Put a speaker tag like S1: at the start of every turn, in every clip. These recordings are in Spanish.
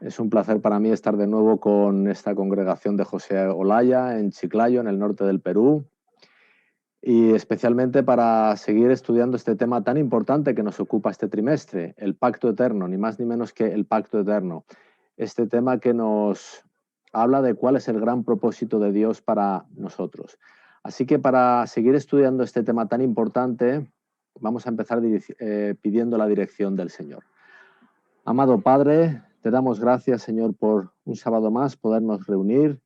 S1: Es un placer para mí estar de nuevo con esta congregación de José Olaya en Chiclayo, en el norte del Perú, y especialmente para seguir estudiando este tema tan importante que nos ocupa este trimestre, el pacto eterno, ni más ni menos que el pacto eterno. Este tema que nos habla de cuál es el gran propósito de Dios para nosotros. Así que para seguir estudiando este tema tan importante, vamos a empezar pidiendo la dirección del Señor. Amado Padre, te damos gracias, Señor, por un sábado más podernos reunir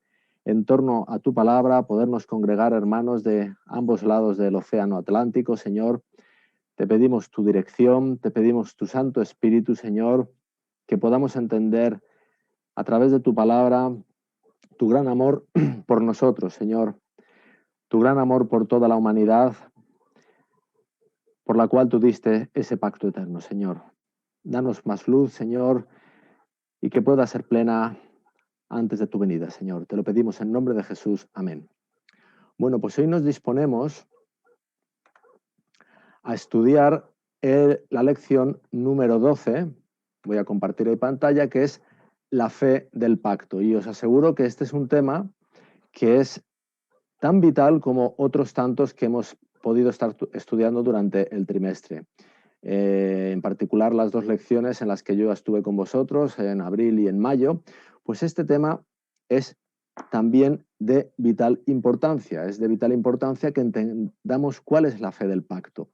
S1: en torno a tu palabra, podernos congregar, hermanos, de ambos lados del océano Atlántico, Señor. Te pedimos tu dirección, te pedimos tu Santo Espíritu, Señor, que podamos entender a través de tu palabra tu gran amor por nosotros, Señor, tu gran amor por toda la humanidad, por la cual tú diste ese pacto eterno, Señor. Danos más luz, Señor, y que pueda ser plena antes de tu venida, Señor. Te lo pedimos en nombre de Jesús. Amén. Bueno, pues hoy nos disponemos a estudiar la lección número 12. Voy a compartir en pantalla, que es la fe del pacto. Y os aseguro que este es un tema que es tan vital como otros tantos que hemos podido estar estudiando durante el trimestre. En particular las dos lecciones en las que yo estuve con vosotros, en abril y en mayo, pues este tema es también de vital importancia. Es de vital importancia que entendamos cuál es la fe del pacto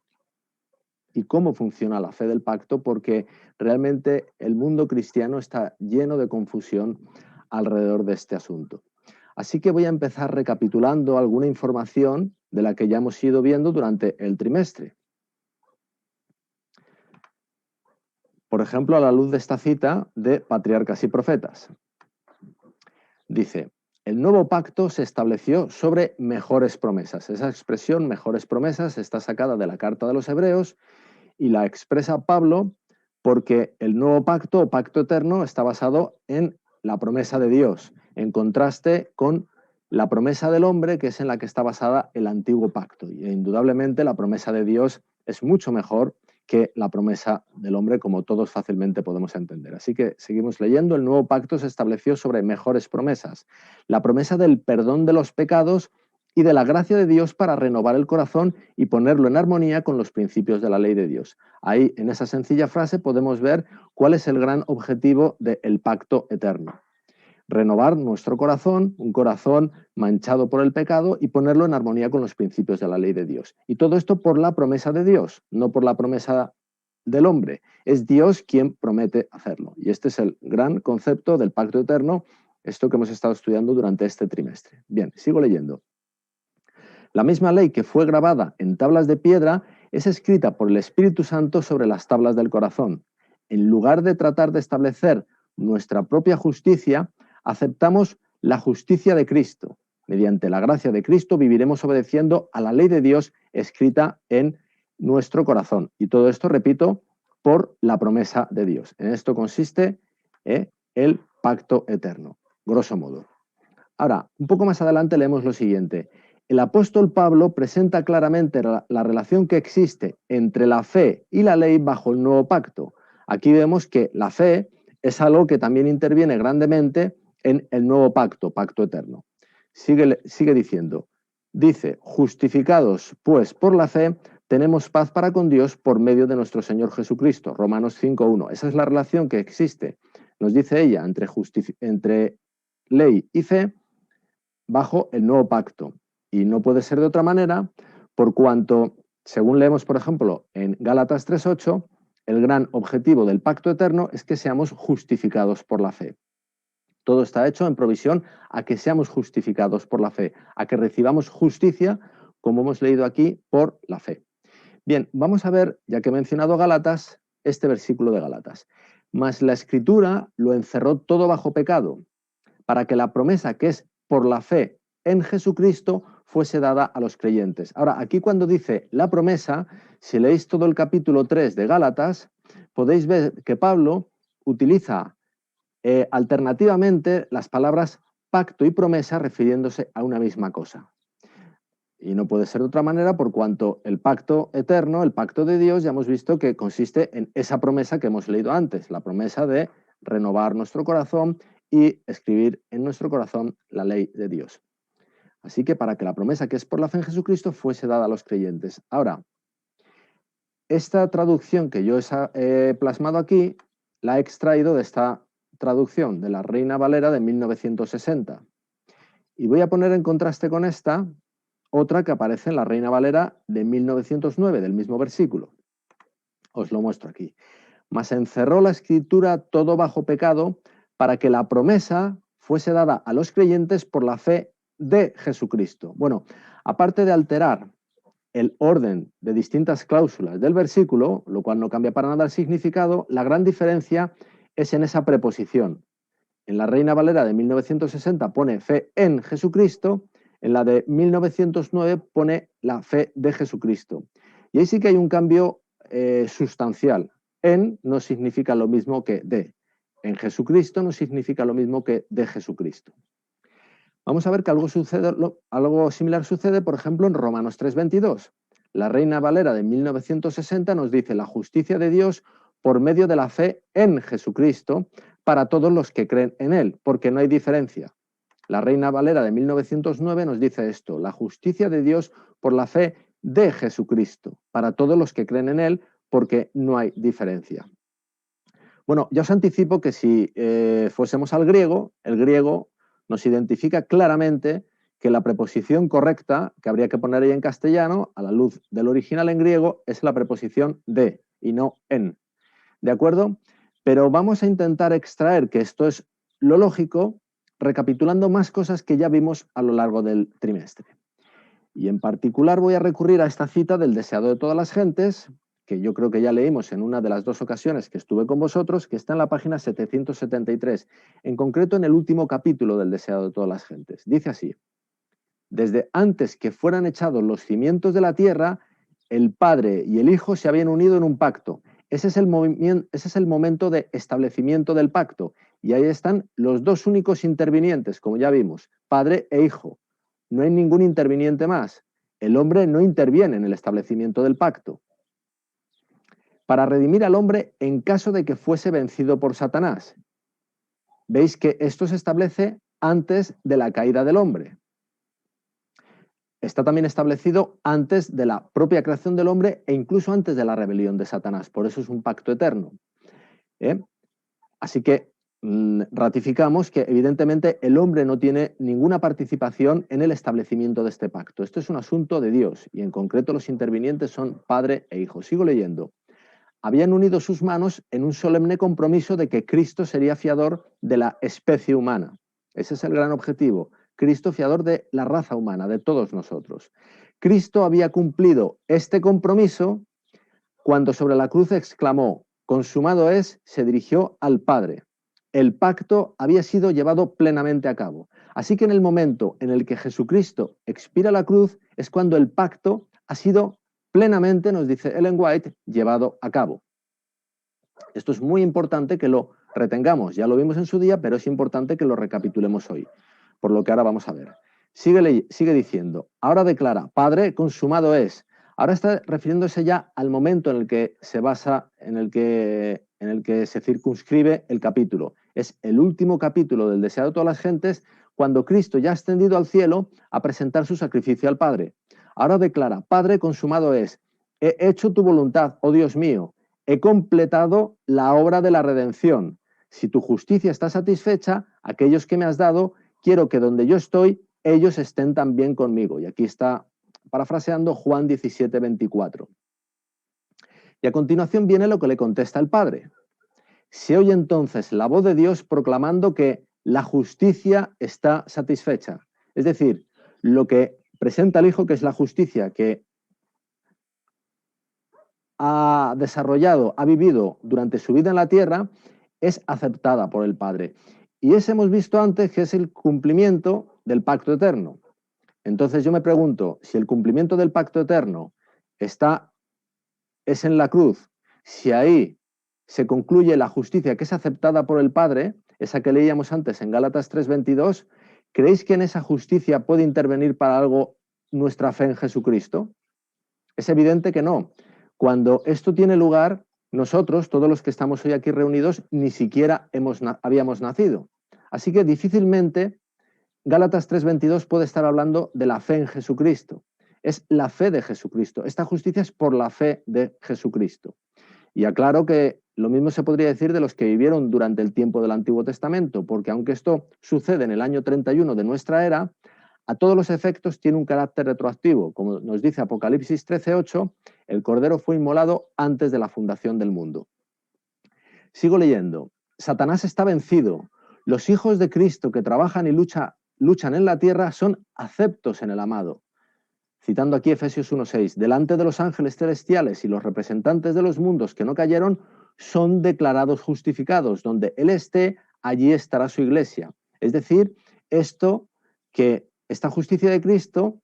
S1: y cómo funciona la fe del pacto, porque realmente el mundo cristiano está lleno de confusión alrededor de este asunto. Así que voy a empezar recapitulando alguna información de la que ya hemos ido viendo durante el trimestre. Por ejemplo, a la luz de esta cita de Patriarcas y Profetas. Dice, el nuevo pacto se estableció sobre mejores promesas. Esa expresión, mejores promesas, está sacada de la Carta de los Hebreos y la expresa Pablo porque el nuevo pacto o pacto eterno está basado en la promesa de Dios, en contraste con la promesa del hombre, que es en la que está basada el antiguo pacto. Y indudablemente la promesa de Dios es mucho mejor que la promesa del hombre, como todos fácilmente podemos entender. Así que seguimos leyendo. El nuevo pacto se estableció sobre mejores promesas. La promesa del perdón de los pecados y de la gracia de Dios para renovar el corazón y ponerlo en armonía con los principios de la ley de Dios. Ahí, en esa sencilla frase, podemos ver cuál es el gran objetivo del pacto eterno. Renovar nuestro corazón, un corazón manchado por el pecado, y ponerlo en armonía con los principios de la ley de Dios. Y todo esto por la promesa de Dios, no por la promesa del hombre. Es Dios quien promete hacerlo. Y este es el gran concepto del pacto eterno, esto que hemos estado estudiando durante este trimestre. Bien, sigo leyendo. La misma ley que fue grabada en tablas de piedra es escrita por el Espíritu Santo sobre las tablas del corazón. En lugar de tratar de establecer nuestra propia justicia, aceptamos la justicia de Cristo. Mediante la gracia de Cristo viviremos obedeciendo a la ley de Dios escrita en nuestro corazón. Y todo esto, repito, por la promesa de Dios. En esto consiste el pacto eterno, grosso modo. Ahora, un poco más adelante leemos lo siguiente. El apóstol Pablo presenta claramente la relación que existe entre la fe y la ley bajo el nuevo pacto. Aquí vemos que la fe es algo que también interviene grandemente en el nuevo pacto, pacto eterno. Sigue diciendo, dice, justificados pues por la fe, tenemos paz para con Dios por medio de nuestro Señor Jesucristo. Romanos 5:1. Esa es la relación que existe, nos dice ella, entre ley y fe bajo el nuevo pacto. Y no puede ser de otra manera, por cuanto, según leemos, por ejemplo, en Gálatas 3:8, el gran objetivo del pacto eterno es que seamos justificados por la fe. Todo está hecho en provisión a que seamos justificados por la fe, a que recibamos justicia, como hemos leído aquí, por la fe. Bien, vamos a ver, ya que he mencionado Gálatas, este versículo de Gálatas. Mas la Escritura lo encerró todo bajo pecado, para que la promesa que es por la fe en Jesucristo fuese dada a los creyentes. Ahora, aquí cuando dice la promesa, si leéis todo el capítulo 3 de Gálatas, podéis ver que Pablo utiliza alternativamente las palabras pacto y promesa refiriéndose a una misma cosa. Y no puede ser de otra manera, por cuanto el pacto eterno, el pacto de Dios, ya hemos visto que consiste en esa promesa que hemos leído antes, la promesa de renovar nuestro corazón y escribir en nuestro corazón la ley de Dios. Así que para que la promesa que es por la fe en Jesucristo fuese dada a los creyentes. Ahora, esta traducción que yo he plasmado aquí, la he extraído de esta traducción de la Reina Valera de 1960. Y voy a poner en contraste con esta otra que aparece en la Reina Valera de 1909, del mismo versículo. Os lo muestro aquí. Mas encerró la Escritura todo bajo pecado para que la promesa fuese dada a los creyentes por la fe de Jesucristo. Bueno, aparte de alterar el orden de distintas cláusulas del versículo, lo cual no cambia para nada el significado, la gran diferencia es en esa preposición. En la Reina Valera de 1960 pone fe en Jesucristo, en la de 1909 pone la fe de Jesucristo. Y ahí sí que hay un cambio sustancial. En no significa lo mismo que de. En Jesucristo no significa lo mismo que de Jesucristo. Vamos a ver que algo similar sucede, por ejemplo, en Romanos 3:22. La Reina Valera de 1960 nos dice la justicia de Dios por medio de la fe en Jesucristo para todos los que creen en Él, porque no hay diferencia. La Reina Valera de 1909 nos dice esto, la justicia de Dios por la fe de Jesucristo para todos los que creen en Él, porque no hay diferencia. Bueno, ya os anticipo que si fuésemos al griego, el griego nos identifica claramente que la preposición correcta que habría que poner ahí en castellano, a la luz del original en griego, es la preposición de y no en. ¿De acuerdo? Pero vamos a intentar extraer que esto es lo lógico, recapitulando más cosas que ya vimos a lo largo del trimestre. Y en particular voy a recurrir a esta cita del deseado de todas las gentes, que yo creo que ya leímos en una de las dos ocasiones que estuve con vosotros, que está en la página 773, en concreto en el último capítulo del deseado de todas las gentes. Dice así, desde antes que fueran echados los cimientos de la tierra, el Padre y el Hijo se habían unido en un pacto. Ese es el momento de establecimiento del pacto. Y ahí están los dos únicos intervinientes, como ya vimos, Padre e Hijo. No hay ningún interviniente más. El hombre no interviene en el establecimiento del pacto. Para redimir al hombre en caso de que fuese vencido por Satanás. Veis que esto se establece antes de la caída del hombre. Está también establecido antes de la propia creación del hombre e incluso antes de la rebelión de Satanás. Por eso es un pacto eterno. Así que ratificamos que evidentemente el hombre no tiene ninguna participación en el establecimiento de este pacto. Esto es un asunto de Dios y en concreto los intervinientes son Padre e Hijo. Sigo leyendo. Habían unido sus manos en un solemne compromiso de que Cristo sería fiador de la especie humana. Ese es el gran objetivo. Cristo fiador de la raza humana, de todos nosotros. Cristo había cumplido este compromiso cuando sobre la cruz exclamó, consumado es, se dirigió al Padre. El pacto había sido llevado plenamente a cabo. Así que en el momento en el que Jesucristo expira la cruz es cuando el pacto ha sido plenamente, nos dice Ellen White, llevado a cabo. Esto es muy importante que lo retengamos. Ya lo vimos en su día, pero es importante que lo recapitulemos hoy, por lo que ahora vamos a ver. Sigue diciendo, ahora declara, Padre, consumado es. Ahora está refiriéndose ya al momento en el que se basa, en el que se circunscribe el capítulo. Es el último capítulo del deseado de todas las gentes, cuando Cristo ya ha ascendido al cielo a presentar su sacrificio al Padre. Ahora declara, Padre, consumado es. He hecho tu voluntad, oh Dios mío. He completado la obra de la redención. Si tu justicia está satisfecha, aquellos que me has dado, quiero que donde yo estoy, ellos estén también conmigo. Y aquí está parafraseando Juan 17:24. Y a continuación viene lo que le contesta el Padre. Se oye entonces la voz de Dios proclamando que la justicia está satisfecha. Es decir, lo que presenta el Hijo, que es la justicia que ha desarrollado, ha vivido durante su vida en la tierra, es aceptada por el Padre. Y ese hemos visto antes que es el cumplimiento del pacto eterno. Entonces yo me pregunto, si el cumplimiento del pacto eterno es en la cruz, si ahí se concluye la justicia que es aceptada por el Padre, esa que leíamos antes en Gálatas 3:22, ¿creéis que en esa justicia puede intervenir para algo nuestra fe en Jesucristo? Es evidente que no. Cuando esto tiene lugar, nosotros, todos los que estamos hoy aquí reunidos, ni siquiera habíamos nacido. Así que difícilmente Gálatas 3:22 puede estar hablando de la fe en Jesucristo. Es la fe de Jesucristo. Esta justicia es por la fe de Jesucristo. Y aclaro que lo mismo se podría decir de los que vivieron durante el tiempo del Antiguo Testamento, porque aunque esto sucede en el año 31 de nuestra era, a todos los efectos tiene un carácter retroactivo. Como nos dice Apocalipsis 13:8, el Cordero fue inmolado antes de la fundación del mundo. Sigo leyendo. Satanás está vencido. Los hijos de Cristo que trabajan y luchan en la tierra son aceptos en el amado. Citando aquí Efesios 1:6, delante de los ángeles celestiales y los representantes de los mundos que no cayeron, son declarados justificados. Donde Él esté, allí estará su iglesia. Es decir, esta justicia de Cristo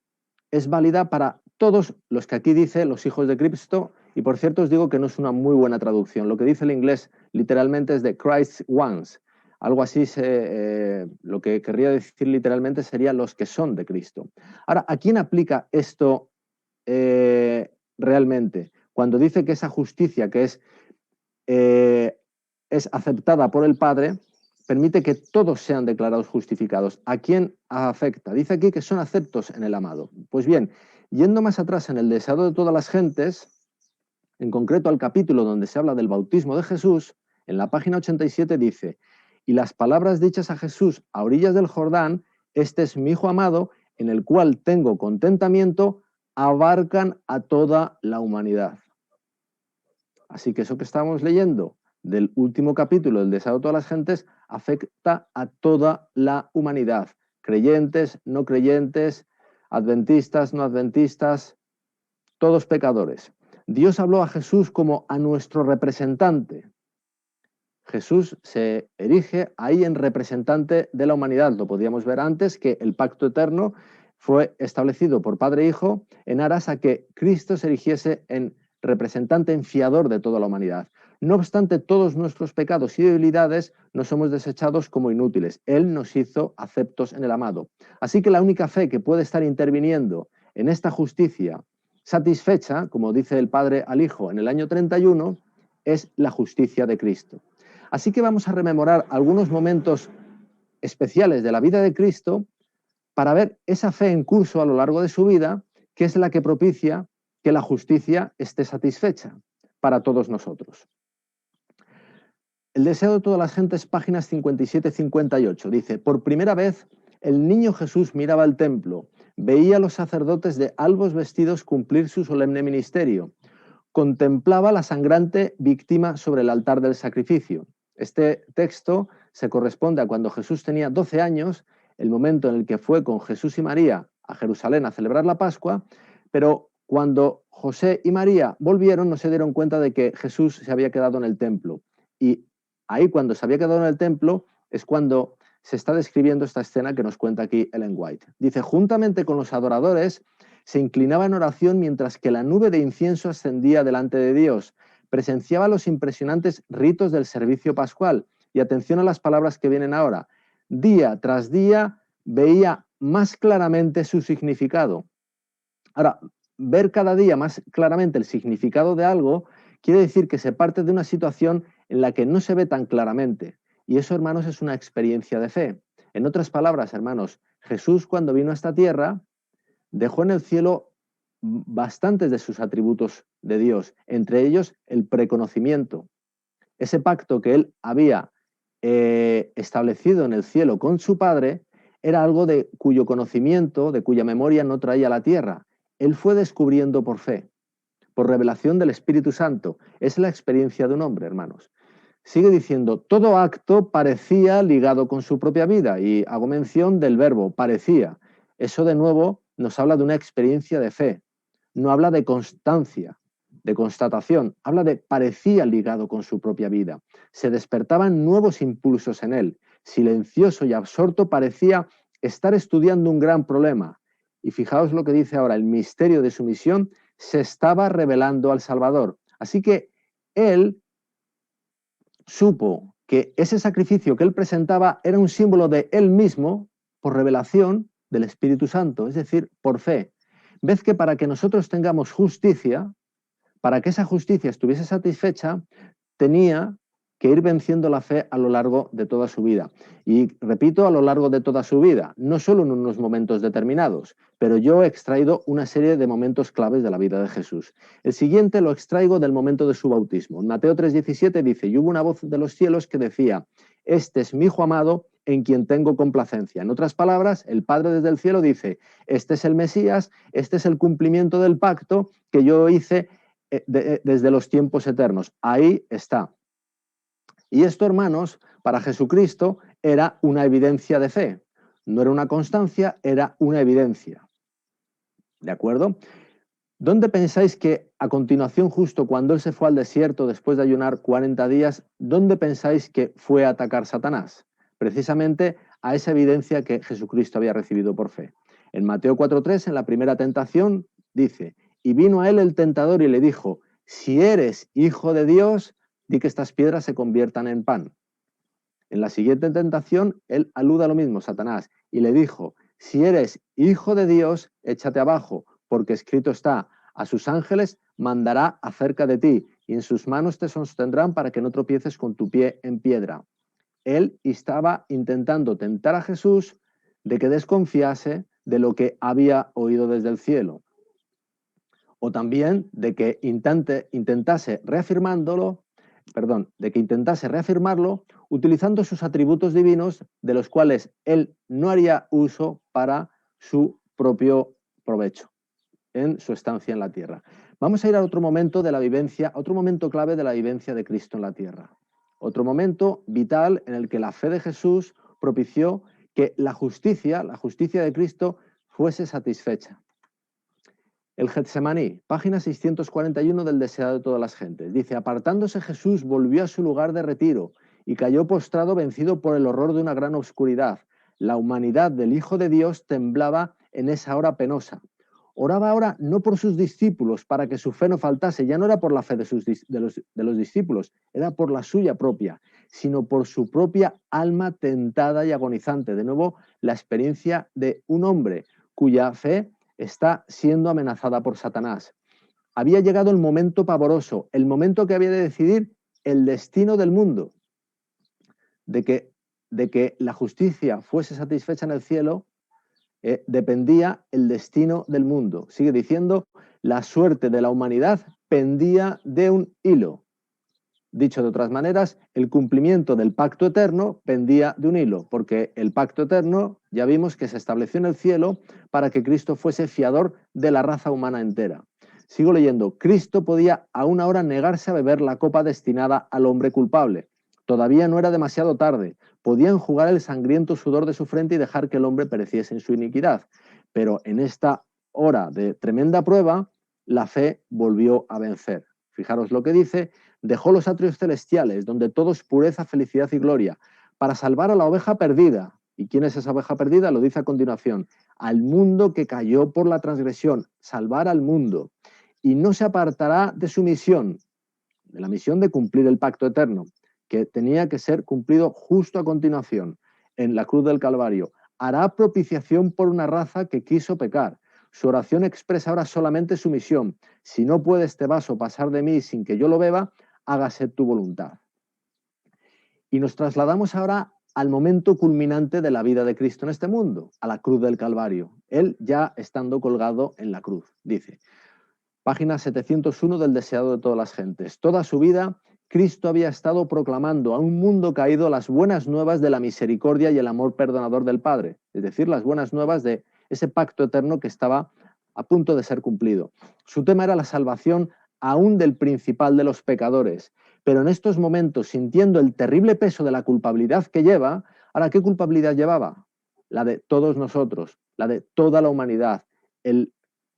S1: es válida para todos los que aquí dice los hijos de Cristo, y por cierto os digo que no es una muy buena traducción. Lo que dice el inglés literalmente es de Christ ones. Algo así, lo que querría decir literalmente sería los que son de Cristo. Ahora, ¿a quién aplica esto realmente? Cuando dice que esa justicia que es aceptada por el Padre, permite que todos sean declarados justificados. ¿A quién afecta? Dice aquí que son aceptos en el amado. Pues bien, yendo más atrás en el deseado de todas las gentes, en concreto al capítulo donde se habla del bautismo de Jesús, en la página 87 dice: y las palabras dichas a Jesús a orillas del Jordán, este es mi Hijo amado, en el cual tengo contentamiento, abarcan a toda la humanidad. Así que eso que estábamos leyendo del último capítulo del deseado de todas las gentes afecta a toda la humanidad. Creyentes, no creyentes, adventistas, no adventistas, todos pecadores. Dios habló a Jesús como a nuestro representante. Jesús se erige ahí en representante de la humanidad. Lo podíamos ver antes, que el pacto eterno fue establecido por Padre e Hijo en aras a que Cristo se erigiese en representante, en fiador de toda la humanidad. No obstante, todos nuestros pecados y debilidades no somos desechados como inútiles. Él nos hizo aceptos en el amado. Así que la única fe que puede estar interviniendo en esta justicia satisfecha, como dice el Padre al Hijo en el año 31, es la justicia de Cristo. Así que vamos a rememorar algunos momentos especiales de la vida de Cristo para ver esa fe en curso a lo largo de su vida, que es la que propicia que la justicia esté satisfecha para todos nosotros. El deseo de todas las gentes, páginas 57-58, dice: por primera vez el niño Jesús miraba el templo, veía a los sacerdotes de albos vestidos cumplir su solemne ministerio, contemplaba la sangrante víctima sobre el altar del sacrificio. Este texto se corresponde a cuando Jesús tenía 12 años, el momento en el que fue con Jesús y María a Jerusalén a celebrar la Pascua, pero cuando José y María volvieron no se dieron cuenta de que Jesús se había quedado en el templo. Y ahí, cuando se había quedado en el templo, es cuando se está describiendo esta escena que nos cuenta aquí Ellen White. Dice: juntamente con los adoradores, se inclinaba en oración mientras que la nube de incienso ascendía delante de Dios. Presenciaba los impresionantes ritos del servicio pascual. Y atención a las palabras que vienen ahora. Día tras día veía más claramente su significado. Ahora, ver cada día más claramente el significado de algo quiere decir que se parte de una situación en la que no se ve tan claramente. Y eso, hermanos, es una experiencia de fe. En otras palabras, hermanos, Jesús, cuando vino a esta tierra, dejó en el cielo bastantes de sus atributos de Dios, entre ellos el preconocimiento. Ese pacto que él había establecido en el cielo con su Padre era algo de cuyo conocimiento, de cuya memoria no traía a la tierra. Él fue descubriendo por fe, por revelación del Espíritu Santo. Es la experiencia de un hombre, hermanos. Sigue diciendo: todo acto parecía ligado con su propia vida, y hago mención del verbo parecía. Eso de nuevo nos habla de una experiencia de fe, no habla de constancia, de constatación, habla de parecía ligado con su propia vida. Se despertaban nuevos impulsos en él. Silencioso y absorto parecía estar estudiando un gran problema. Y fijaos lo que dice ahora: el misterio de su misión se estaba revelando al Salvador. Así que él supo que ese sacrificio que él presentaba era un símbolo de él mismo por revelación del Espíritu Santo, es decir, por fe. Ved que para que nosotros tengamos justicia, para que esa justicia estuviese satisfecha, tenía que ir venciendo la fe a lo largo de toda su vida. Y repito, a lo largo de toda su vida, no solo en unos momentos determinados, pero yo he extraído una serie de momentos claves de la vida de Jesús. El siguiente lo extraigo del momento de su bautismo. En Mateo 3:17 dice, y hubo una voz de los cielos que decía, este es mi Hijo amado en quien tengo complacencia. En otras palabras, el Padre desde el cielo dice, este es el Mesías, este es el cumplimiento del pacto que yo hice desde los tiempos eternos. Ahí está. Y esto, hermanos, para Jesucristo era una evidencia de fe. No era una constancia, era una evidencia. ¿De acuerdo? ¿Dónde pensáis que a continuación, justo cuando él se fue al desierto después de ayunar 40 días, dónde pensáis que fue a atacar Satanás? Precisamente a esa evidencia que Jesucristo había recibido por fe. En Mateo 4:3, en la primera tentación, dice, y vino a él el tentador y le dijo, si eres hijo de Dios, di que estas piedras se conviertan en pan. En la siguiente tentación, él alude a lo mismo, Satanás, y le dijo, si eres hijo de Dios, échate abajo, porque escrito está, a sus ángeles mandará acerca de ti, y en sus manos te sostendrán para que no tropieces con tu pie en piedra. Él estaba intentando tentar a Jesús de que desconfiase de lo que había oído desde el cielo. O también de que intentase reafirmarlo utilizando sus atributos divinos de los cuales él no haría uso para su propio provecho en su estancia en la tierra. Vamos a ir a otro momento de la vivencia, otro momento clave de la vivencia de Cristo en la tierra. Otro momento vital en el que la fe de Jesús propició que la justicia de Cristo fuese satisfecha. El Getsemaní, página 641 del Deseado de todas las gentes. Dice, apartándose Jesús volvió a su lugar de retiro y cayó postrado vencido por el horror de una gran oscuridad. La humanidad del Hijo de Dios temblaba en esa hora penosa. Oraba ahora no por sus discípulos para que su fe no faltase, ya no era por la fe de los discípulos, era por la suya propia, sino por su propia alma tentada y agonizante. De nuevo, la experiencia de un hombre cuya fe está siendo amenazada por Satanás. Había llegado el momento pavoroso, el momento que había de decidir el destino del mundo, de que la justicia fuese satisfecha en el cielo, dependía el destino del mundo. Sigue diciendo, la suerte de la humanidad pendía de un hilo. Dicho de otras maneras, el cumplimiento del pacto eterno pendía de un hilo, porque el pacto eterno ya vimos que se estableció en el cielo para que Cristo fuese fiador de la raza humana entera. Sigo leyendo, Cristo podía aún ahora negarse a beber la copa destinada al hombre culpable. Todavía no era demasiado tarde, podía enjugar el sangriento sudor de su frente y dejar que el hombre pereciese en su iniquidad. Pero en esta hora de tremenda prueba, la fe volvió a vencer. Fijaros lo que dice, dejó los atrios celestiales, donde todo es pureza, felicidad y gloria, para salvar a la oveja perdida. ¿Y quién es esa oveja perdida? Lo dice a continuación. Al mundo que cayó por la transgresión, salvar al mundo. Y no se apartará de su misión, de la misión de cumplir el pacto eterno, que tenía que ser cumplido justo a continuación, en la cruz del Calvario. Hará propiciación por una raza que quiso pecar. Su oración expresa ahora solamente su misión. Si no puede este vaso pasar de mí sin que yo lo beba, hágase tu voluntad. Y nos trasladamos ahora al momento culminante de la vida de Cristo en este mundo, a la cruz del Calvario. Él ya estando colgado en la cruz, dice. Página 701 del Deseado de todas las gentes. Toda su vida, Cristo había estado proclamando a un mundo caído las buenas nuevas de la misericordia y el amor perdonador del Padre, es decir, las buenas nuevas de ese pacto eterno que estaba a punto de ser cumplido. Su tema era la salvación aún del principal de los pecadores, pero en estos momentos, sintiendo el terrible peso de la culpabilidad que lleva, ¿ahora qué culpabilidad llevaba? La de todos nosotros, la de toda la humanidad, el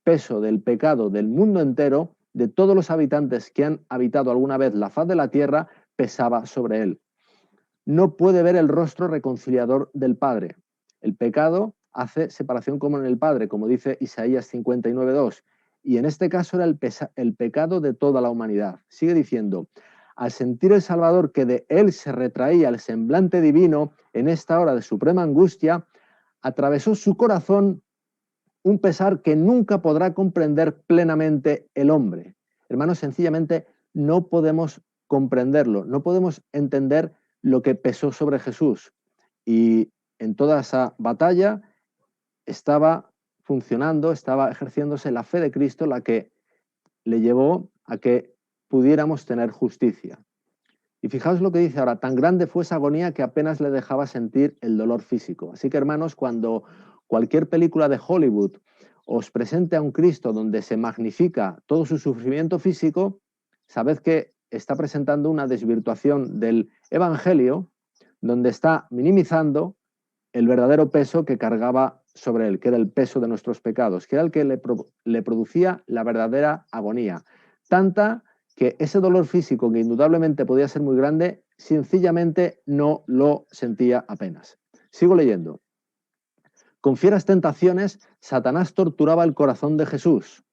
S1: peso del pecado del mundo entero, de todos los habitantes que han habitado alguna vez la faz de la tierra, pesaba sobre él. No puede ver el rostro reconciliador del Padre. El pecado hace separación como en el Padre, como dice Isaías 59:2. Y en este caso era el pecado de toda la humanidad. Sigue diciendo, al sentir el Salvador que de él se retraía el semblante divino en esta hora de suprema angustia, atravesó su corazón un pesar que nunca podrá comprender plenamente el hombre. hermanos, sencillamente no podemos comprenderlo, no podemos entender lo que pesó sobre Jesús. Y en toda esa batalla estaba funcionando, estaba ejerciéndose la fe de Cristo, la que le llevó a que pudiéramos tener justicia. Y fijaos lo que dice ahora, tan grande fue esa agonía que apenas le dejaba sentir el dolor físico. Así que, hermanos, cuando cualquier película de Hollywood os presente a un Cristo donde se magnifica todo su sufrimiento físico, sabed que está presentando una desvirtuación del Evangelio, donde está minimizando el verdadero peso que cargaba sobre él, que era el peso de nuestros pecados, que era el que le producía la verdadera agonía. Tanta que ese dolor físico, que indudablemente podía ser muy grande, sencillamente no lo sentía apenas. Sigo leyendo. Con fieras tentaciones, Satanás torturaba el corazón de Jesús.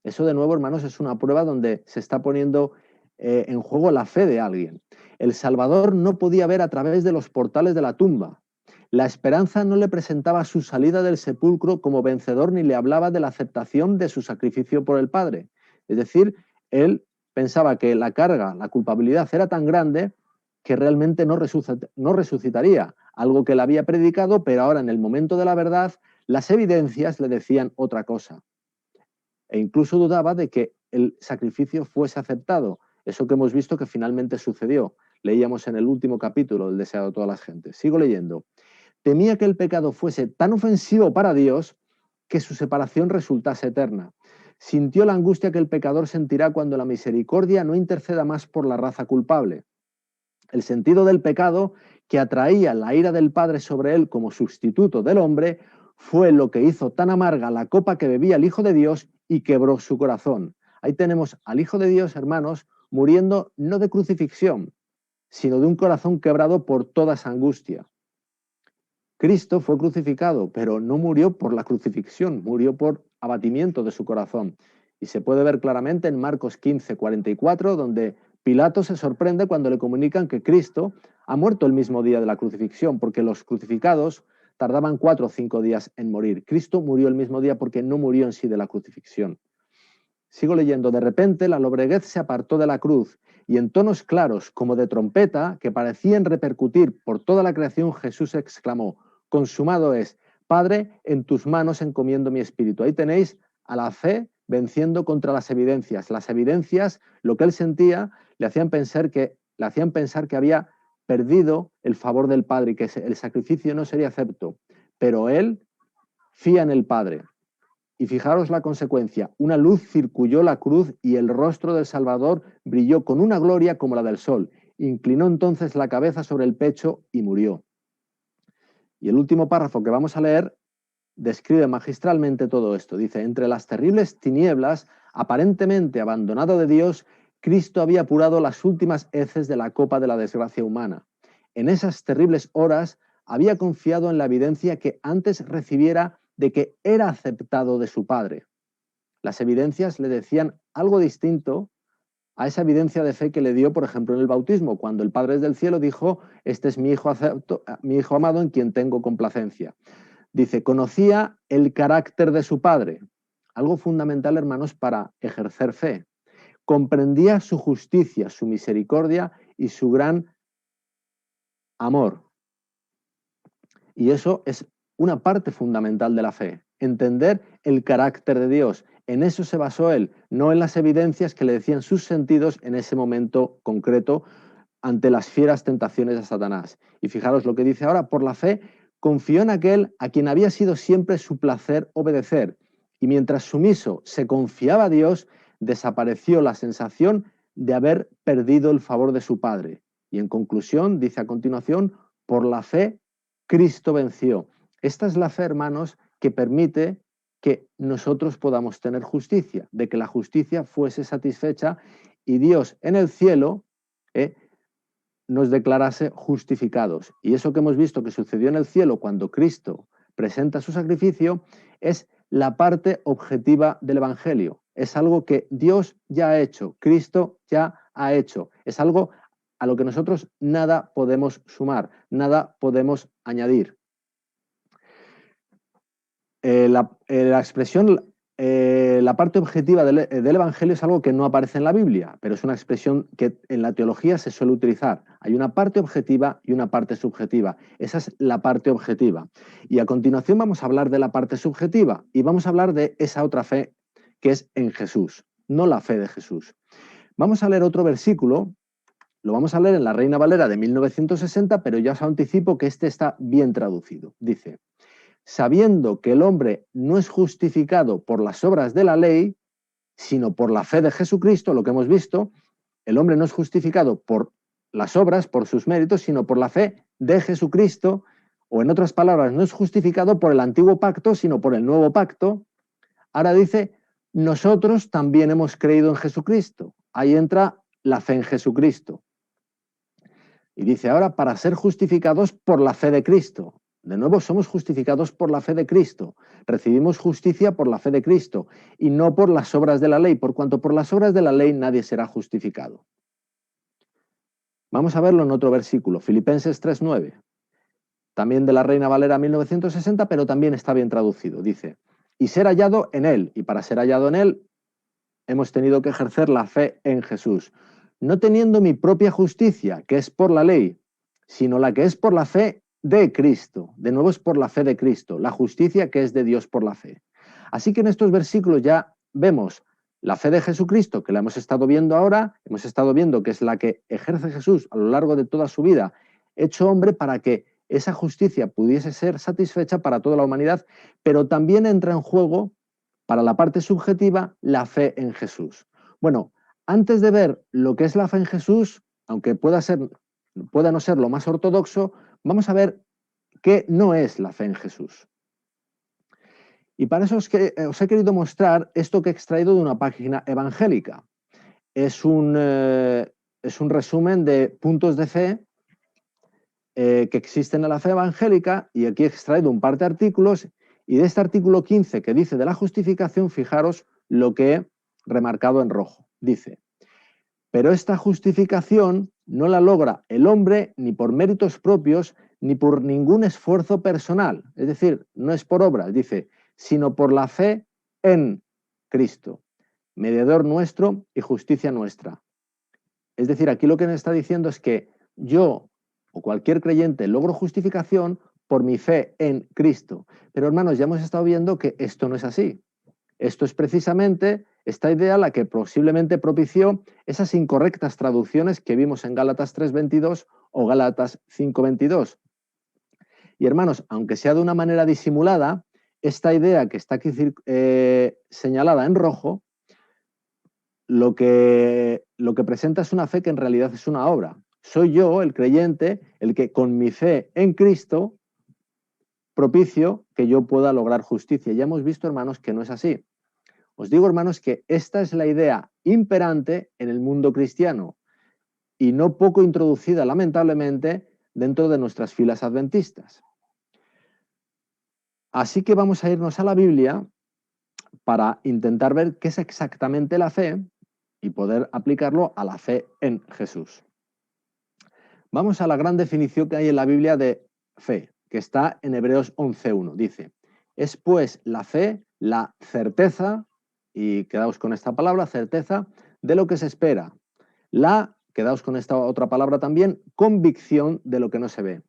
S1: Eso, de nuevo, hermanos, es una prueba donde se está poniendo en juego la fe de alguien. El Salvador no podía ver a través de los portales de la tumba. La esperanza no le presentaba su salida del sepulcro como vencedor ni le hablaba de la aceptación de su sacrificio por el Padre. Es decir, él pensaba que la carga, la culpabilidad era tan grande que realmente no resucitaría, algo que él había predicado, pero ahora en el momento de la verdad las evidencias le decían otra cosa. E incluso dudaba de que el sacrificio fuese aceptado. Eso que hemos visto que finalmente sucedió. Leíamos en el último capítulo, El deseado de todas las gentes. Sigo leyendo. Temía que el pecado fuese tan ofensivo para Dios que su separación resultase eterna. Sintió la angustia que el pecador sentirá cuando la misericordia no interceda más por la raza culpable. El sentido del pecado, que atraía la ira del Padre sobre él como sustituto del hombre, fue lo que hizo tan amarga la copa que bebía el Hijo de Dios y quebró su corazón. Ahí tenemos al Hijo de Dios, hermanos, muriendo no de crucifixión, sino de un corazón quebrado por toda esa angustia. Cristo fue crucificado, pero no murió por la crucifixión, murió por abatimiento de su corazón. Y se puede ver claramente en Marcos 15, 44, donde Pilato se sorprende cuando le comunican que Cristo ha muerto el mismo día de la crucifixión, porque los crucificados tardaban 4 o 5 días en morir. Cristo murió el mismo día porque no murió en sí de la crucifixión. Sigo leyendo. De repente la lobreguez se apartó de la cruz y en tonos claros como de trompeta que parecían repercutir por toda la creación, Jesús exclamó: consumado es. Padre, en tus manos encomiendo mi espíritu. Ahí tenéis a la fe venciendo contra las evidencias. Las evidencias, lo que él sentía, le hacían pensar que había perdido el favor del Padre y que el sacrificio no sería acepto. Pero él fía en el Padre. Y fijaros la consecuencia. Una luz circulló la cruz y el rostro del Salvador brilló con una gloria como la del sol. Inclinó entonces la cabeza sobre el pecho y murió. Y el último párrafo que vamos a leer describe magistralmente todo esto. Dice: entre las terribles tinieblas, aparentemente abandonado de Dios, Cristo había apurado las últimas heces de la copa de la desgracia humana. En esas terribles horas había confiado en la evidencia que antes recibiera de que era aceptado de su Padre. Las evidencias le decían algo distinto a esa evidencia de fe que le dio, por ejemplo, en el bautismo, cuando el Padre del cielo dijo: este es mi hijo amado en quien tengo complacencia. Dice: conocía el carácter de su Padre, algo fundamental, hermanos, para ejercer fe. Comprendía su justicia, su misericordia y su gran amor. Y eso es una parte fundamental de la fe, entender el carácter de Dios. En eso se basó él, no en las evidencias que le decían sus sentidos en ese momento concreto ante las fieras tentaciones de Satanás. Y fijaros lo que dice ahora: por la fe confió en aquel a quien había sido siempre su placer obedecer. Y mientras sumiso se confiaba a Dios, desapareció la sensación de haber perdido el favor de su Padre. Y en conclusión, dice a continuación: por la fe Cristo venció. Esta es la fe, hermanos, que permite que nosotros podamos tener justicia, de que la justicia fuese satisfecha y Dios en el cielo nos declarase justificados. Y eso que hemos visto que sucedió en el cielo cuando Cristo presenta su sacrificio es la parte objetiva del Evangelio. Es algo que Dios ya ha hecho, Cristo ya ha hecho. Es algo a lo que nosotros nada podemos sumar, nada podemos añadir. La expresión la parte objetiva del Evangelio es algo que no aparece en la Biblia, pero es una expresión que en la teología se suele utilizar. Hay una parte objetiva y una parte subjetiva. Esa es la parte objetiva. Y a continuación vamos a hablar de la parte subjetiva y vamos a hablar de esa otra fe que es en Jesús, no la fe de Jesús. Vamos a leer otro versículo, lo vamos a leer en la Reina Valera de 1960, pero ya os anticipo que este está bien traducido. Dice: sabiendo que el hombre no es justificado por las obras de la ley, sino por la fe de Jesucristo, lo que hemos visto, el hombre no es justificado por las obras, por sus méritos, sino por la fe de Jesucristo, o en otras palabras, no es justificado por el antiguo pacto, sino por el nuevo pacto. Ahora dice, nosotros también hemos creído en Jesucristo. Ahí entra la fe en Jesucristo. Y dice ahora, para ser justificados por la fe de Cristo. De nuevo, somos justificados por la fe de Cristo. Recibimos justicia por la fe de Cristo y no por las obras de la ley, por cuanto por las obras de la ley nadie será justificado. Vamos a verlo en otro versículo, Filipenses 3:9. También de la Reina Valera 1960, pero también está bien traducido. Dice, y ser hallado en Él. Y para ser hallado en Él, hemos tenido que ejercer la fe en Jesús. No teniendo mi propia justicia, que es por la ley, sino la que es por la fe de Cristo. De nuevo es por la fe de Cristo, la justicia que es de Dios por la fe. Así que en estos versículos ya vemos la fe de Jesucristo, que la hemos estado viendo ahora, hemos estado viendo que es la que ejerce Jesús a lo largo de toda su vida, hecho hombre para que esa justicia pudiese ser satisfecha para toda la humanidad, pero también entra en juego, para la parte subjetiva, la fe en Jesús. Bueno, antes de ver lo que es la fe en Jesús, aunque pueda no ser lo más ortodoxo, vamos a ver qué no es la fe en Jesús. Y para eso os he querido mostrar esto que he extraído de una página evangélica. Es un resumen de puntos de fe que existen en la fe evangélica, y aquí he extraído un par de artículos, y de este artículo 15 que dice de la justificación, fijaros lo que he remarcado en rojo. Dice, pero esta justificación no la logra el hombre ni por méritos propios ni por ningún esfuerzo personal. Es decir, no es por obras, dice, sino por la fe en Cristo, mediador nuestro y justicia nuestra. Es decir, aquí lo que me está diciendo es que yo o cualquier creyente logro justificación por mi fe en Cristo. Pero hermanos, ya hemos estado viendo que esto no es así. Esto es precisamente esta idea la que posiblemente propició esas incorrectas traducciones que vimos en Gálatas 3:22 o Gálatas 5:22. Y hermanos, aunque sea de una manera disimulada, esta idea que está aquí señalada en rojo, lo que presenta es una fe que en realidad es una obra. Soy yo, el creyente, el que con mi fe en Cristo propicio que yo pueda lograr justicia. Ya hemos visto, hermanos, que no es así. Os digo, hermanos, que esta es la idea imperante en el mundo cristiano y no poco introducida, lamentablemente, dentro de nuestras filas adventistas. Así que vamos a irnos a la Biblia para intentar ver qué es exactamente la fe y poder aplicarlo a la fe en Jesús. Vamos a la gran definición que hay en la Biblia de fe, que está en Hebreos 11:1. Dice, es pues la fe, la certeza, y quedaos con esta palabra, certeza, de lo que se espera. Quedaos con esta otra palabra también, convicción de lo que no se ve.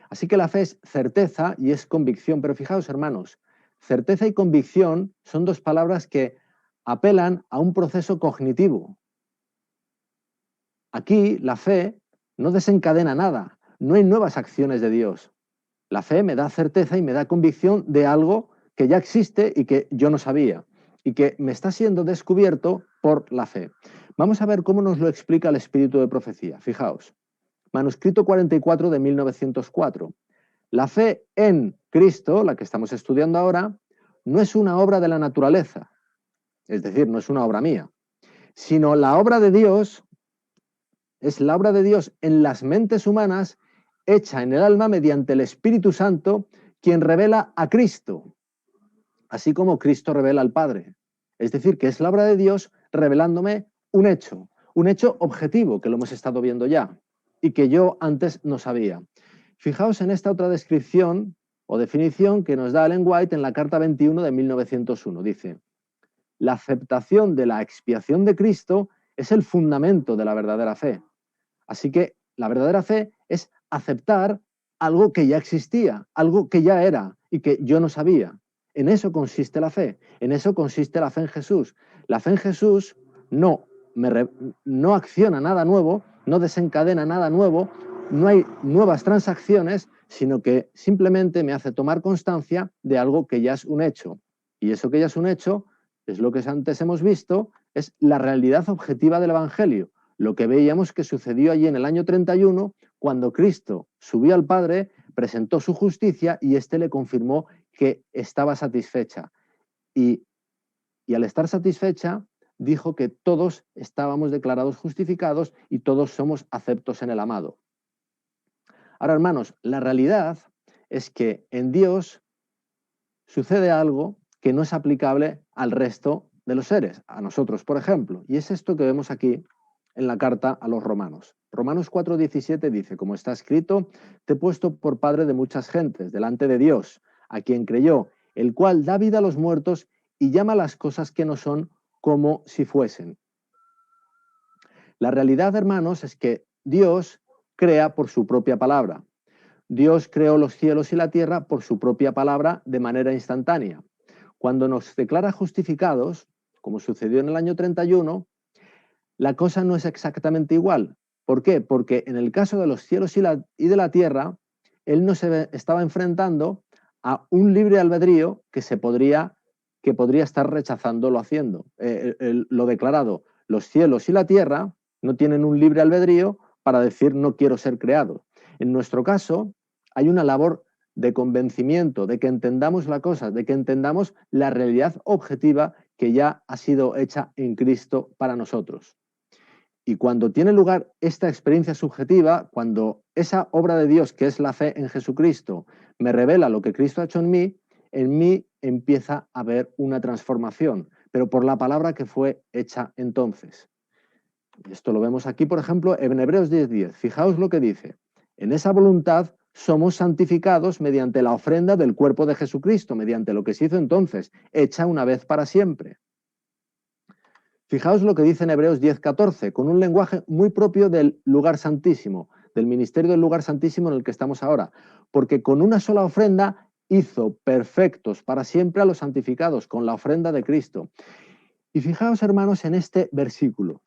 S1: Así que la fe es certeza y es convicción, pero fijaos, hermanos, certeza y convicción son dos palabras que apelan a un proceso cognitivo. Aquí la fe no desencadena nada, no hay nuevas acciones de Dios. La fe me da certeza y me da convicción de algo que ya existe y que yo no sabía, y que me está siendo descubierto por la fe. Vamos a ver cómo nos lo explica el Espíritu de Profecía. Fijaos, manuscrito 44 de 1904. La fe en Cristo, la que estamos estudiando ahora, no es una obra de la naturaleza, es decir, no es una obra mía, sino la obra de Dios, es la obra de Dios en las mentes humanas, hecha en el alma mediante el Espíritu Santo, quien revela a Cristo, así como Cristo revela al Padre. Es decir, que es la obra de Dios revelándome un hecho objetivo, que lo hemos estado viendo ya, y que yo antes no sabía. Fijaos en esta otra descripción o definición que nos da Ellen White en la Carta 21 de 1901. Dice, la aceptación de la expiación de Cristo es el fundamento de la verdadera fe. Así que la verdadera fe es aceptar algo que ya existía, algo que ya era y que yo no sabía. En eso consiste la fe, en eso consiste la fe en Jesús. La fe en Jesús no acciona nada nuevo, no desencadena nada nuevo, no hay nuevas transacciones, sino que simplemente me hace tomar constancia de algo que ya es un hecho. Y eso que ya es un hecho, es lo que antes hemos visto, es la realidad objetiva del Evangelio. Lo que veíamos que sucedió allí en el año 31, cuando Cristo subió al Padre, presentó su justicia y éste le confirmó que estaba satisfecha. Y al estar satisfecha, dijo que todos estábamos declarados justificados y todos somos aceptos en el amado. Ahora, hermanos, la realidad es que en Dios sucede algo que no es aplicable al resto de los seres, a nosotros, por ejemplo, y es esto que vemos aquí en la carta a los romanos. Romanos 4:17 dice, como está escrito, te he puesto por padre de muchas gentes, delante de Dios, a quien creyó, el cual da vida a los muertos y llama las cosas que no son como si fuesen. La realidad, hermanos, es que Dios crea por su propia palabra. Dios creó los cielos y la tierra por su propia palabra de manera instantánea. Cuando nos declara justificados, como sucedió en el año 31, la cosa no es exactamente igual. ¿Por qué? Porque en el caso de los cielos y de la tierra, él no se estaba enfrentando a un libre albedrío que podría estar rechazándolo haciendo. Lo declarado, los cielos y la tierra no tienen un libre albedrío para decir no quiero ser creado. En nuestro caso, hay una labor de convencimiento, de que entendamos la cosa, de que entendamos la realidad objetiva que ya ha sido hecha en Cristo para nosotros. Y cuando tiene lugar esta experiencia subjetiva, cuando esa obra de Dios, que es la fe en Jesucristo, me revela lo que Cristo ha hecho en mí empieza a haber una transformación, pero por la palabra que fue hecha entonces. Esto lo vemos aquí, por ejemplo, en Hebreos 10:10. Fijaos lo que dice. En esa voluntad somos santificados mediante la ofrenda del cuerpo de Jesucristo, mediante lo que se hizo entonces, hecha una vez para siempre. Fijaos lo que dice en Hebreos 10:14, con un lenguaje muy propio del lugar santísimo, del ministerio del lugar santísimo en el que estamos ahora, porque con una sola ofrenda hizo perfectos para siempre a los santificados, con la ofrenda de Cristo. Y fijaos, hermanos, en este versículo,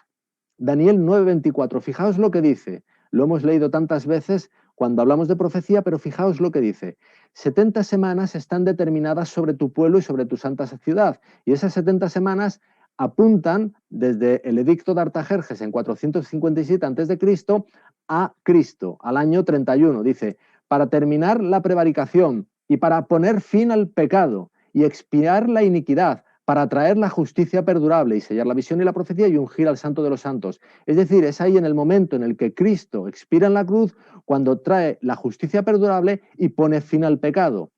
S1: Daniel 9:24, fijaos lo que dice, lo hemos leído tantas veces cuando hablamos de profecía, pero fijaos lo que dice, 70 semanas están determinadas sobre tu pueblo y sobre tu santa ciudad, y esas 70 semanas apuntan desde el edicto de Artajerjes en 457 a.C. a Cristo, al año 31. Dice, para terminar la prevaricación y para poner fin al pecado y expiar la iniquidad, para traer la justicia perdurable y sellar la visión y la profecía y ungir al santo de los santos. Es decir, es ahí en el momento en el que Cristo expira en la cruz cuando trae la justicia perdurable y pone fin al pecado.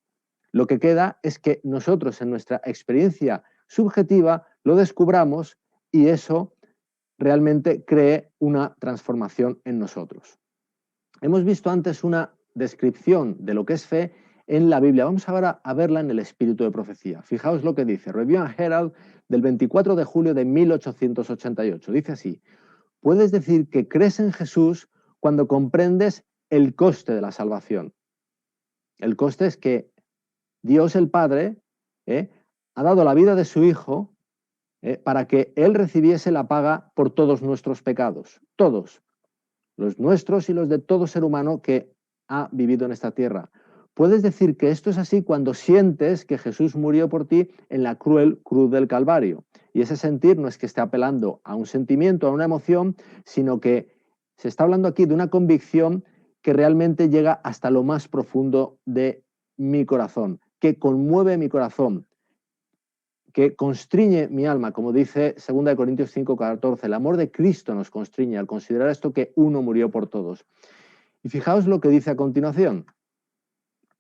S1: Lo que queda es que nosotros en nuestra experiencia subjetiva lo descubramos y eso realmente cree una transformación en nosotros. Hemos visto antes una descripción de lo que es fe en la Biblia. Vamos ahora a verla en el espíritu de profecía. Fijaos lo que dice Review and Herald del 24 de julio de 1888. Dice así, puedes decir que crees en Jesús cuando comprendes el coste de la salvación. El coste es que Dios el Padre ha dado la vida de su Hijo para que Él recibiese la paga por todos nuestros pecados, todos, los nuestros y los de todo ser humano que ha vivido en esta tierra. Puedes decir que esto es así cuando sientes que Jesús murió por ti en la cruel cruz del Calvario. Y ese sentir no es que esté apelando a un sentimiento, a una emoción, sino que se está hablando aquí de una convicción que realmente llega hasta lo más profundo de mi corazón, que conmueve mi corazón, que constriñe mi alma, como dice 2 Corintios 5:14. El amor de Cristo nos constriñe al considerar esto que uno murió por todos. Y fijaos lo que dice a continuación.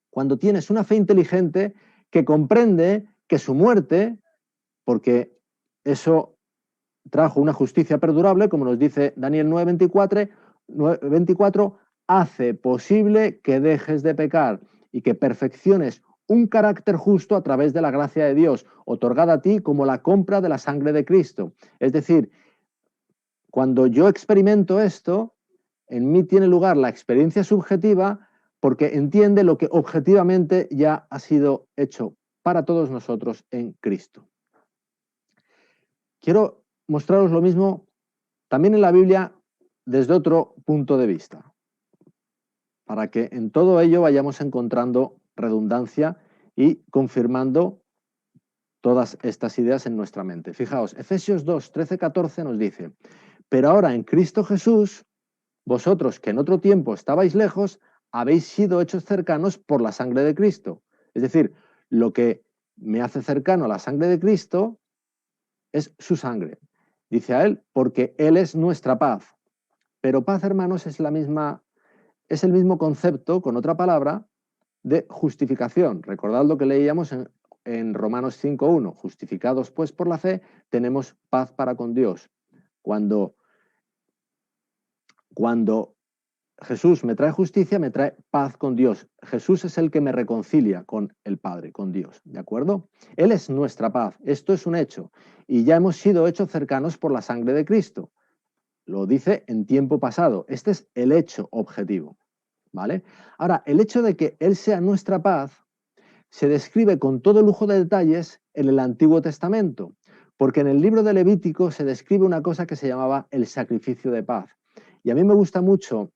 S1: Cuando tienes una fe inteligente que comprende que su muerte, porque eso trajo una justicia perdurable, como nos dice Daniel 9:24, hace posible que dejes de pecar y que perfecciones un carácter justo a través de la gracia de Dios, otorgada a ti como la compra de la sangre de Cristo. Es decir, cuando yo experimento esto, en mí tiene lugar la experiencia subjetiva porque entiende lo que objetivamente ya ha sido hecho para todos nosotros en Cristo. Quiero mostraros lo mismo también en la Biblia desde otro punto de vista, para que en todo ello vayamos encontrando redundancia y confirmando todas estas ideas en nuestra mente. Fijaos, Efesios 2, 13, 14 nos dice, pero ahora en Cristo Jesús, vosotros que en otro tiempo estabais lejos, habéis sido hechos cercanos por la sangre de Cristo. Es decir, lo que me hace cercano a la sangre de Cristo es su sangre. Dice a él, porque Él es nuestra paz. Pero paz, hermanos, es el mismo concepto, con otra palabra, de justificación. Recordad lo que leíamos en Romanos 5.1. Justificados pues por la fe, tenemos paz para con Dios. Cuando Jesús me trae justicia, me trae paz con Dios. Jesús es el que me reconcilia con el Padre, con Dios, ¿de acuerdo? Él es nuestra paz, esto es un hecho. Y ya hemos sido hechos cercanos por la sangre de Cristo. Lo dice en tiempo pasado. Este es el hecho objetivo, ¿vale? Ahora, el hecho de que Él sea nuestra paz se describe con todo lujo de detalles en el Antiguo Testamento, porque en el libro de Levítico se describe una cosa que se llamaba el sacrificio de paz. Y a mí me gusta mucho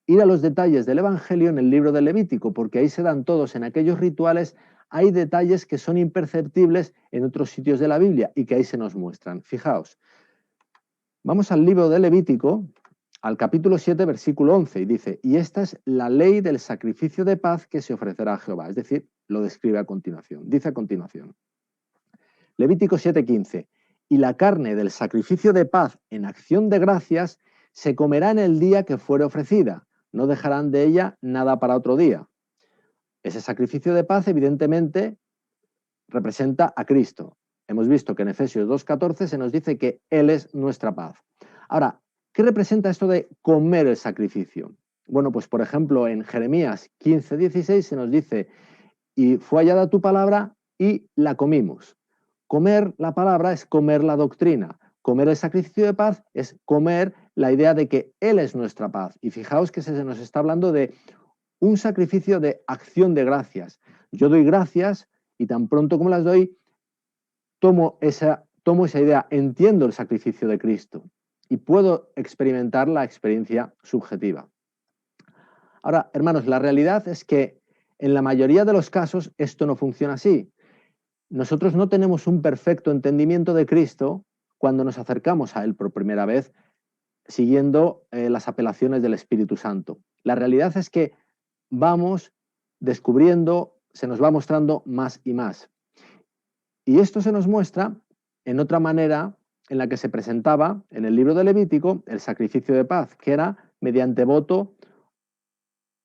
S1: ir a los detalles del Evangelio en el libro de Levítico, porque ahí se dan todos, en aquellos rituales hay detalles que son imperceptibles en otros sitios de la Biblia y que ahí se nos muestran. Fijaos, vamos al libro de Levítico, al capítulo 7, versículo 11, y dice, y esta es la ley del sacrificio de paz que se ofrecerá a Jehová. Es decir, lo describe a continuación. Dice a continuación, Levítico 7:15, y la carne del sacrificio de paz en acción de gracias se comerá en el día que fuere ofrecida. No dejarán de ella nada para otro día. Ese sacrificio de paz, evidentemente, representa a Cristo. Hemos visto que en Efesios 2:14 se nos dice que Él es nuestra paz. Ahora, ¿qué representa esto de comer el sacrificio? Bueno, pues por ejemplo en Jeremías 15:16 se nos dice, y fue hallada tu palabra y la comimos. Comer la palabra es comer la doctrina. Comer el sacrificio de paz es comer la idea de que Él es nuestra paz. Y fijaos que se nos está hablando de un sacrificio de acción de gracias. Yo doy gracias y tan pronto como las doy, tomo esa idea, entiendo el sacrificio de Cristo y puedo experimentar la experiencia subjetiva. Ahora, hermanos, la realidad es que en la mayoría de los casos esto no funciona así. Nosotros no tenemos un perfecto entendimiento de Cristo cuando nos acercamos a Él por primera vez siguiendo las apelaciones del Espíritu Santo. La realidad es que vamos descubriendo, se nos va mostrando más y más. Y esto se nos muestra en otra manera en la que se presentaba en el libro de Levítico el sacrificio de paz, que era mediante voto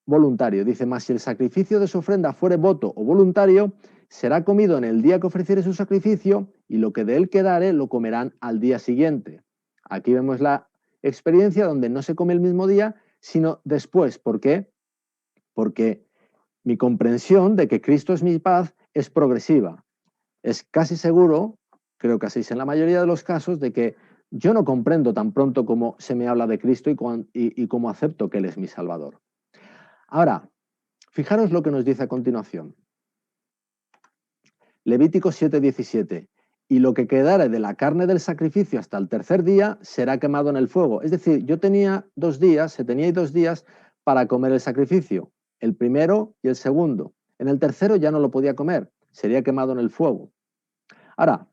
S1: voluntario. Dice, mas si el sacrificio de su ofrenda fuere voto o voluntario, será comido en el día que ofreciere su sacrificio, y lo que de él quedare lo comerán al día siguiente. Aquí vemos la experiencia donde no se come el mismo día, sino después. ¿Por qué? Porque mi comprensión de que Cristo es mi paz es progresiva. Es casi seguro, creo que así es en la mayoría de los casos, de que yo no comprendo tan pronto como se me habla de Cristo y cómo acepto que Él es mi Salvador. Ahora, fijaros lo que nos dice a continuación. Levítico 7:17. Y lo que quedare de la carne del sacrificio hasta el tercer día será quemado en el fuego. Es decir, yo tenía 2 días, se tenía 2 días para comer el sacrificio, el primero y el segundo. En el tercero ya no lo podía comer, sería quemado en el fuego. Ahora,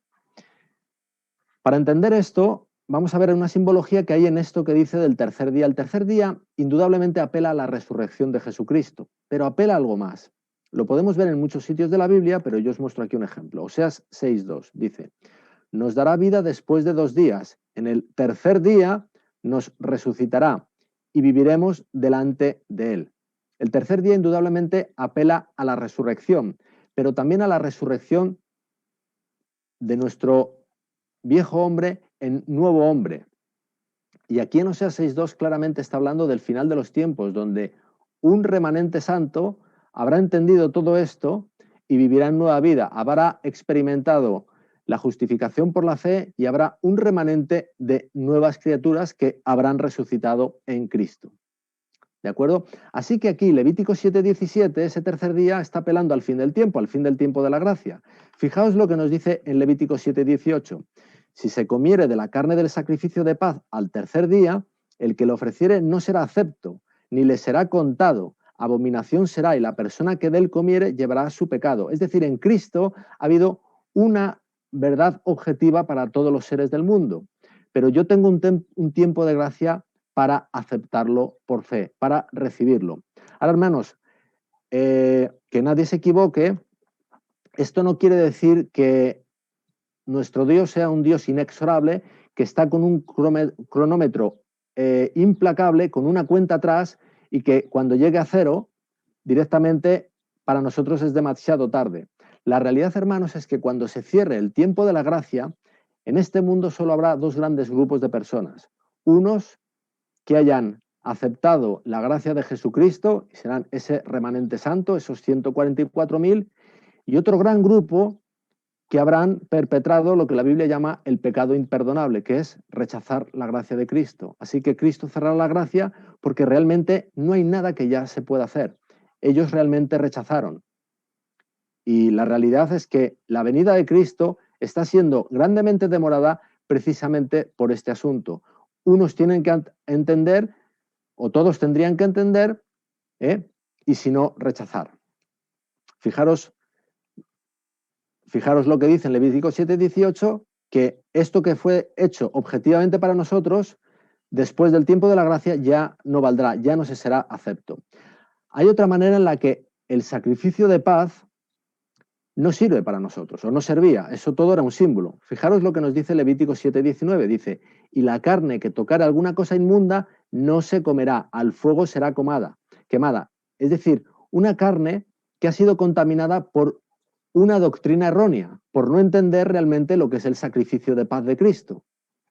S1: para entender esto, vamos a ver una simbología que hay en esto que dice del tercer día. El tercer día indudablemente apela a la resurrección de Jesucristo, pero apela a algo más. Lo podemos ver en muchos sitios de la Biblia, pero yo os muestro aquí un ejemplo. Oseas 6:2 dice, nos dará vida después de 2 días. En el tercer día nos resucitará y viviremos delante de él. El tercer día indudablemente apela a la resurrección, pero también a la resurrección de nuestro viejo hombre en nuevo hombre. Y aquí en Oseas 6:2 claramente está hablando del final de los tiempos, donde un remanente santo habrá entendido todo esto y vivirá en nueva vida, habrá experimentado la justificación por la fe y habrá un remanente de nuevas criaturas que habrán resucitado en Cristo. ¿De acuerdo? Así que aquí Levítico 7:17, ese tercer día, está apelando al fin del tiempo de la gracia. Fijaos lo que nos dice en Levítico 7:18. Si se comiere de la carne del sacrificio de paz al tercer día, el que lo ofreciere no será acepto, ni le será contado. Abominación será, y la persona que de él comiere llevará su pecado. Es decir, en Cristo ha habido una verdad objetiva para todos los seres del mundo. Pero yo tengo un tiempo de gracia para aceptarlo por fe, para recibirlo. Ahora, hermanos, que nadie se equivoque, esto no quiere decir que nuestro Dios sea un Dios inexorable, que está con un cronómetro implacable, con una cuenta atrás, y que cuando llegue a cero, directamente para nosotros es demasiado tarde. La realidad, hermanos, es que cuando se cierre el tiempo de la gracia, en este mundo solo habrá dos grandes grupos de personas. Unos que hayan aceptado la gracia de Jesucristo, y serán ese remanente santo, esos 144.000, y otro gran grupo que habrán perpetrado lo que la Biblia llama el pecado imperdonable, que es rechazar la gracia de Cristo. Así que Cristo cerrará la gracia porque realmente no hay nada que ya se pueda hacer. Ellos realmente rechazaron. Y la realidad es que la venida de Cristo está siendo grandemente demorada precisamente por este asunto. Unos tienen que entender, o todos tendrían que entender, y si no, rechazar. Fijaros lo que dice en Levítico 7:18, que esto que fue hecho objetivamente para nosotros, después del tiempo de la gracia, ya no valdrá, ya no se será acepto. Hay otra manera en la que el sacrificio de paz no sirve para nosotros, o no servía, eso todo era un símbolo. Fijaros lo que nos dice Levítico 7:19, dice, y la carne que tocare alguna cosa inmunda no se comerá, al fuego será quemada. Es decir, una carne que ha sido contaminada por una doctrina errónea, por no entender realmente lo que es el sacrificio de paz de Cristo.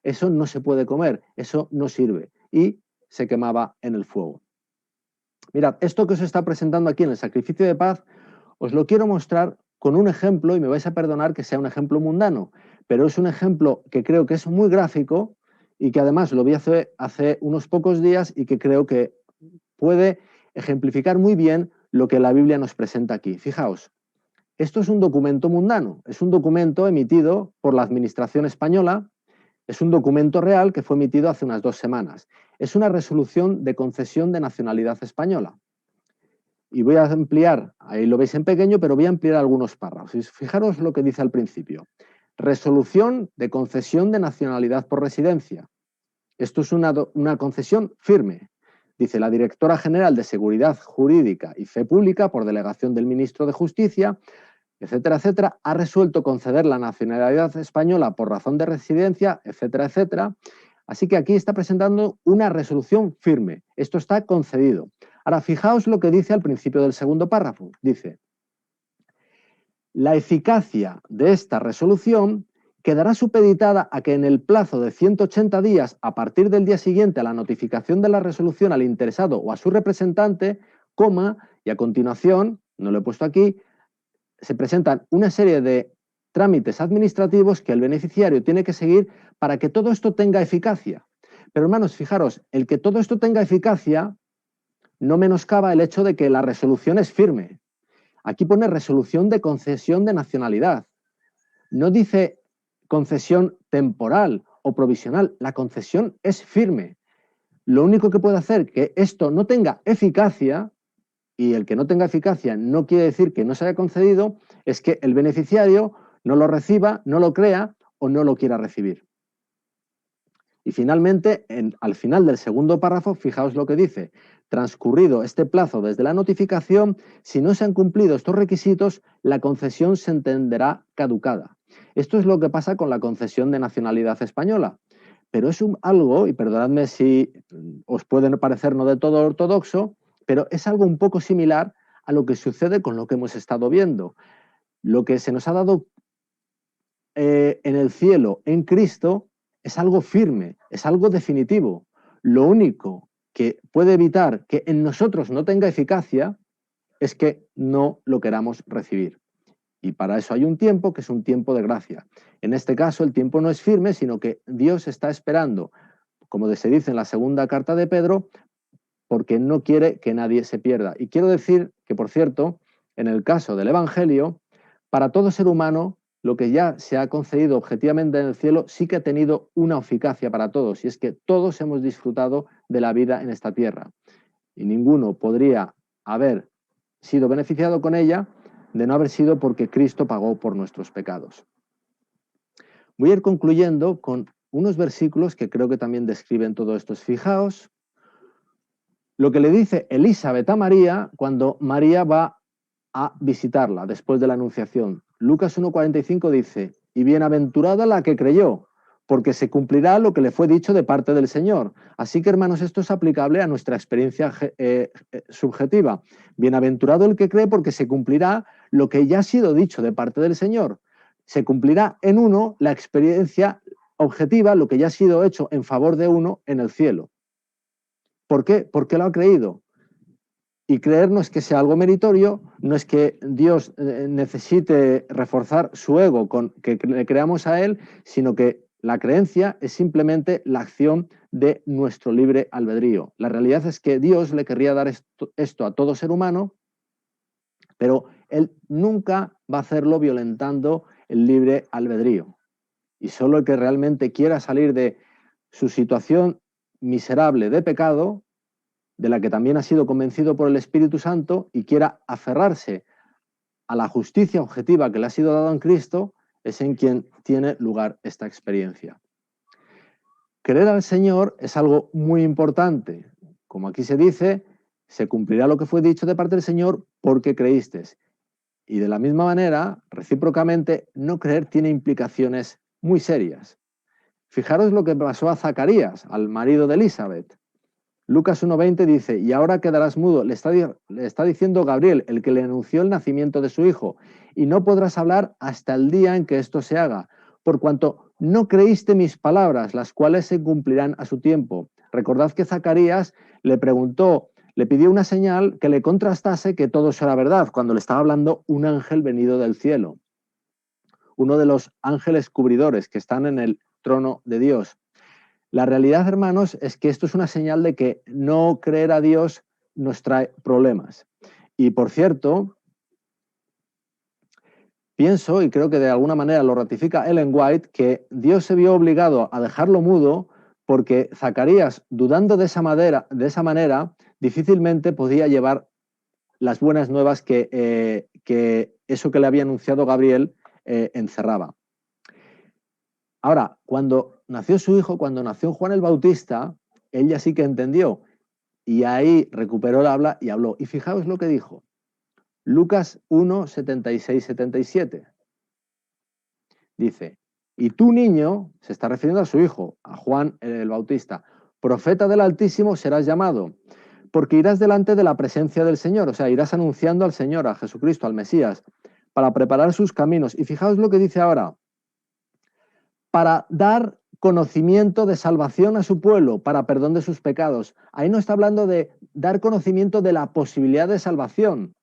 S1: Eso no se puede comer, eso no sirve, y se quemaba en el fuego. Mirad, esto que os está presentando aquí en el sacrificio de paz, os lo quiero mostrar con un ejemplo, y me vais a perdonar que sea un ejemplo mundano, pero es un ejemplo que creo que es muy gráfico y que además lo vi hace unos pocos días y que creo que puede ejemplificar muy bien lo que la Biblia nos presenta aquí. Fijaos, esto es un documento mundano, es un documento emitido por la Administración española, es un documento real que fue emitido hace unas 2 semanas. Es una resolución de concesión de nacionalidad española. Y voy a ampliar, ahí lo veis en pequeño, pero voy a ampliar algunos párrafos. Fijaros lo que dice al principio. Resolución de concesión de nacionalidad por residencia. Esto es una concesión firme. Dice, la Directora General de Seguridad Jurídica y Fe Pública, por delegación del Ministro de Justicia, etcétera, etcétera, ha resuelto conceder la nacionalidad española por razón de residencia, etcétera, etcétera. Así que aquí está presentando una resolución firme. Esto está concedido. Ahora, fijaos lo que dice al principio del segundo párrafo. Dice, la eficacia de esta resolución quedará supeditada a que en el plazo de 180 días a partir del día siguiente a la notificación de la resolución al interesado o a su representante, y a continuación, no lo he puesto aquí, se presentan una serie de trámites administrativos que el beneficiario tiene que seguir para que todo esto tenga eficacia. Pero hermanos, fijaros, el que todo esto tenga eficacia no menoscaba el hecho de que la resolución es firme. Aquí pone resolución de concesión de nacionalidad. No dice concesión temporal o provisional. La concesión es firme. Lo único que puede hacer que esto no tenga eficacia, y el que no tenga eficacia no quiere decir que no se haya concedido, es que el beneficiario no lo reciba, no lo crea o no lo quiera recibir. Y finalmente, al final del segundo párrafo, fijaos lo que dice. Transcurrido este plazo desde la notificación, si no se han cumplido estos requisitos, la concesión se entenderá caducada. Esto es lo que pasa con la concesión de nacionalidad española. Pero es algo, y perdonadme si os puede parecer no de todo ortodoxo, pero es algo un poco similar a lo que sucede con lo que hemos estado viendo. Lo que se nos ha dado en el cielo, en Cristo, es algo firme, es algo definitivo. Lo único que puede evitar que en nosotros no tenga eficacia es que no lo queramos recibir. Y para eso hay un tiempo que es un tiempo de gracia. En este caso el tiempo no es firme, sino que Dios está esperando, como se dice en la segunda carta de Pedro, porque no quiere que nadie se pierda. Y quiero decir que, por cierto, en el caso del Evangelio, para todo ser humano, lo que ya se ha concedido objetivamente en el cielo sí que ha tenido una eficacia para todos, y es que todos hemos disfrutado de la vida en esta tierra. Y ninguno podría haber sido beneficiado con ella de no haber sido porque Cristo pagó por nuestros pecados. Voy a ir concluyendo con unos versículos que creo que también describen todo esto. Fijaos lo que le dice Elizabeth a María cuando María va a visitarla después de la anunciación. Lucas 1,45 dice, y bienaventurada la que creyó, porque se cumplirá lo que le fue dicho de parte del Señor. Así que, hermanos, esto es aplicable a nuestra experiencia subjetiva. Bienaventurado el que cree, porque se cumplirá lo que ya ha sido dicho de parte del Señor. Se cumplirá en uno la experiencia objetiva, lo que ya ha sido hecho en favor de uno en el cielo. ¿Por qué? Porque lo ha creído. Y creer no es que sea algo meritorio, no es que Dios necesite reforzar su ego con que le creamos a Él, sino que la creencia es simplemente la acción de nuestro libre albedrío. La realidad es que Dios le querría dar esto a todo ser humano, pero Él nunca va a hacerlo violentando el libre albedrío. Y solo el que realmente quiera salir de su situación miserable de pecado, de la que también ha sido convencido por el Espíritu Santo y quiera aferrarse a la justicia objetiva que le ha sido dada en Cristo, es en quien tiene lugar esta experiencia. Creer al Señor es algo muy importante. Como aquí se dice, se cumplirá lo que fue dicho de parte del Señor porque creíste. Y de la misma manera, recíprocamente, no creer tiene implicaciones muy serias. Fijaros lo que pasó a Zacarías, al marido de Elizabeth. Lucas 1,20 dice, y ahora quedarás mudo. Le está diciendo Gabriel, el que le anunció el nacimiento de su hijo, y no podrás hablar hasta el día en que esto se haga, por cuanto no creíste mis palabras, las cuales se cumplirán a su tiempo. Recordad que Zacarías le pidió una señal que le contrastase que todo será verdad, cuando le estaba hablando un ángel venido del cielo, uno de los ángeles cubridores que están en el trono de Dios. La realidad, hermanos, es que esto es una señal de que no creer a Dios nos trae problemas. Y por cierto, pienso, y creo que de alguna manera lo ratifica Ellen White, que Dios se vio obligado a dejarlo mudo porque Zacarías, dudando de esa manera, difícilmente podía llevar las buenas nuevas que eso que le había anunciado Gabriel encerraba. Ahora, cuando nació su hijo, cuando nació Juan el Bautista, él ya sí que entendió. Y ahí recuperó el habla y habló. Y fijaos lo que dijo. Lucas 1, 76, 77. Dice, y tú, niño, se está refiriendo a su hijo, a Juan el Bautista, profeta del Altísimo serás llamado, porque irás delante de la presencia del Señor, o sea, irás anunciando al Señor, a Jesucristo, al Mesías, para preparar sus caminos. Y fijaos lo que dice ahora, para dar conocimiento de salvación a su pueblo, para perdón de sus pecados. Ahí no está hablando de dar conocimiento de la posibilidad de salvación,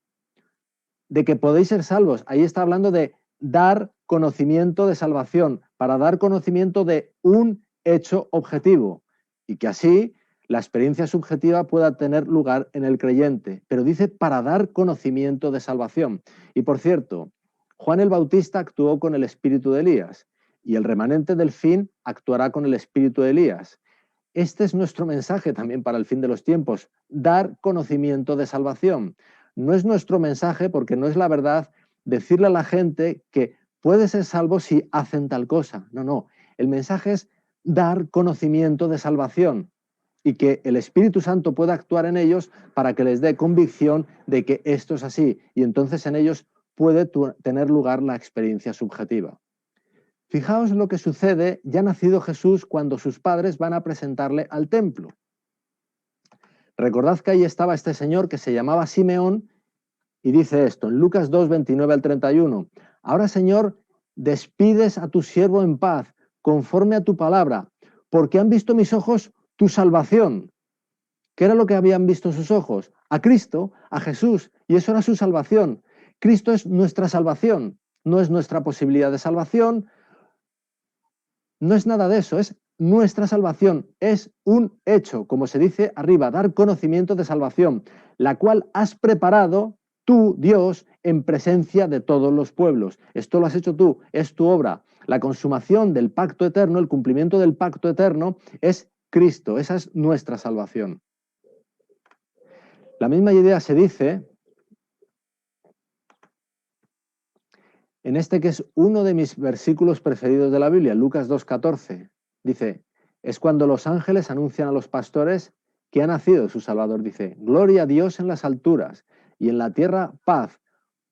S1: de que podéis ser salvos. Ahí está hablando de dar conocimiento de salvación, para dar conocimiento de un hecho objetivo y que así la experiencia subjetiva pueda tener lugar en el creyente. Pero dice para dar conocimiento de salvación. Y por cierto, Juan el Bautista actuó con el espíritu de Elías y el remanente del fin actuará con el espíritu de Elías. Este es nuestro mensaje también para el fin de los tiempos, dar conocimiento de salvación. No es nuestro mensaje, porque no es la verdad, decirle a la gente que puede ser salvo si hacen tal cosa. No, no. El mensaje es dar conocimiento de salvación y que el Espíritu Santo pueda actuar en ellos para que les dé convicción de que esto es así. Y entonces en ellos puede tener lugar la experiencia subjetiva. Fijaos lo que sucede ya nacido Jesús cuando sus padres van a presentarle al templo. Recordad que ahí estaba este señor que se llamaba Simeón y dice esto en Lucas 2, 29 al 31. Ahora, Señor, despides a tu siervo en paz, conforme a tu palabra, porque han visto mis ojos tu salvación. ¿Qué era lo que habían visto sus ojos? a Cristo, a Jesús, y eso era su salvación. Cristo es nuestra salvación, no es nuestra posibilidad de salvación, no es nada de eso, es nuestra salvación, es un hecho, como se dice arriba, dar conocimiento de salvación, la cual has preparado tú, Dios, en presencia de todos los pueblos. Esto lo has hecho tú, es tu obra. La consumación del pacto eterno, el cumplimiento del pacto eterno, es Cristo, esa es nuestra salvación. La misma idea se dice en este que es uno de mis versículos preferidos de la Biblia, Lucas 2:14. Dice, es cuando los ángeles anuncian a los pastores que ha nacido su Salvador. Dice, gloria a Dios en las alturas y en la tierra paz,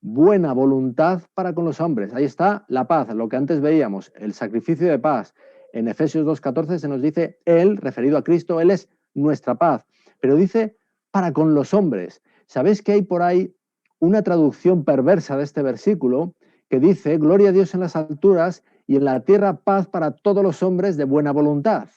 S1: buena voluntad para con los hombres. Ahí está la paz, lo que antes veíamos, el sacrificio de paz. En Efesios 2:14 se nos dice, Él, referido a Cristo, Él es nuestra paz. Pero dice, para con los hombres. ¿Sabéis que hay por ahí una traducción perversa de este versículo que dice, gloria a Dios en las alturas y en la tierra paz para todos los hombres de buena voluntad?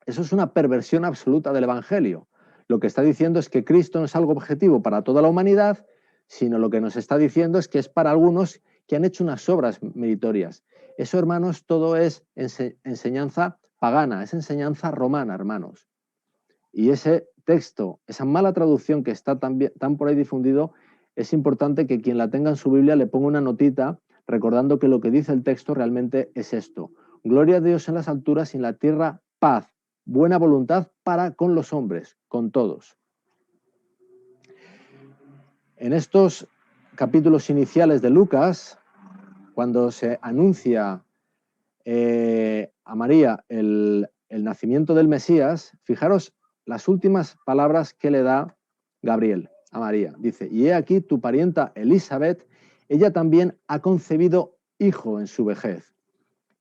S1: Eso es una perversión absoluta del Evangelio. Lo que está diciendo es que Cristo no es algo objetivo para toda la humanidad, sino lo que nos está diciendo es que es para algunos que han hecho unas obras meritorias. Eso, hermanos, todo es enseñanza pagana, es enseñanza romana, hermanos. Y ese texto, esa mala traducción que está tan por ahí difundido, es importante que quien la tenga en su Biblia le ponga una notita recordando que lo que dice el texto realmente es esto. Gloria a Dios en las alturas y en la tierra paz, buena voluntad para con los hombres, con todos. En estos capítulos iniciales de Lucas, cuando se anuncia a María el nacimiento del Mesías, fijaros las últimas palabras que le da Gabriel a María. Dice, y he aquí tu parienta Elizabeth, ella también ha concebido hijo en su vejez.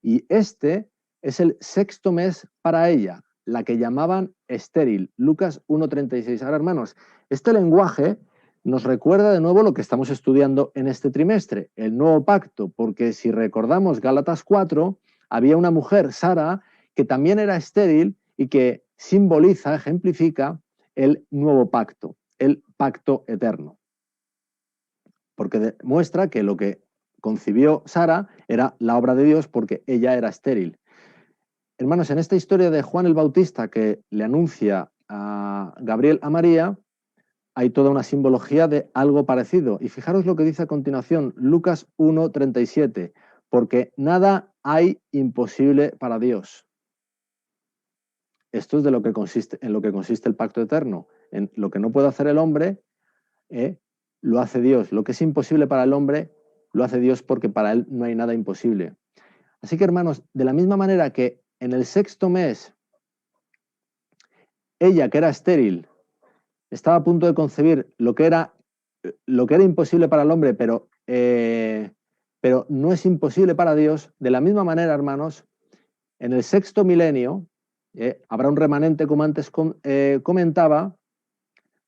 S1: Y este es el 6º mes para ella, la que llamaban estéril. Lucas 1:36. Ahora, hermanos, este lenguaje nos recuerda de nuevo lo que estamos estudiando en este trimestre, el nuevo pacto, porque si recordamos Gálatas 4, había una mujer, Sara, que también era estéril y que simboliza, ejemplifica el nuevo pacto, el pacto eterno. Porque demuestra que lo que concibió Sara era la obra de Dios porque ella era estéril. Hermanos, en esta historia de Juan el Bautista que le anuncia a Gabriel a María, hay toda una simbología de algo parecido. Y fijaros lo que dice a continuación, Lucas 1:37, porque nada hay imposible para Dios. Esto es de lo que consiste, en lo que consiste el pacto eterno. En lo que no puede hacer el hombre, lo hace Dios. Lo que es imposible para el hombre, lo hace Dios porque para él no hay nada imposible. Así que, hermanos, de la misma manera que en el 6º mes, ella, que era estéril, estaba a punto de concebir lo que era imposible para el hombre, pero no es imposible para Dios. De la misma manera, hermanos, en el 6º milenio habrá un remanente, como antes comentaba,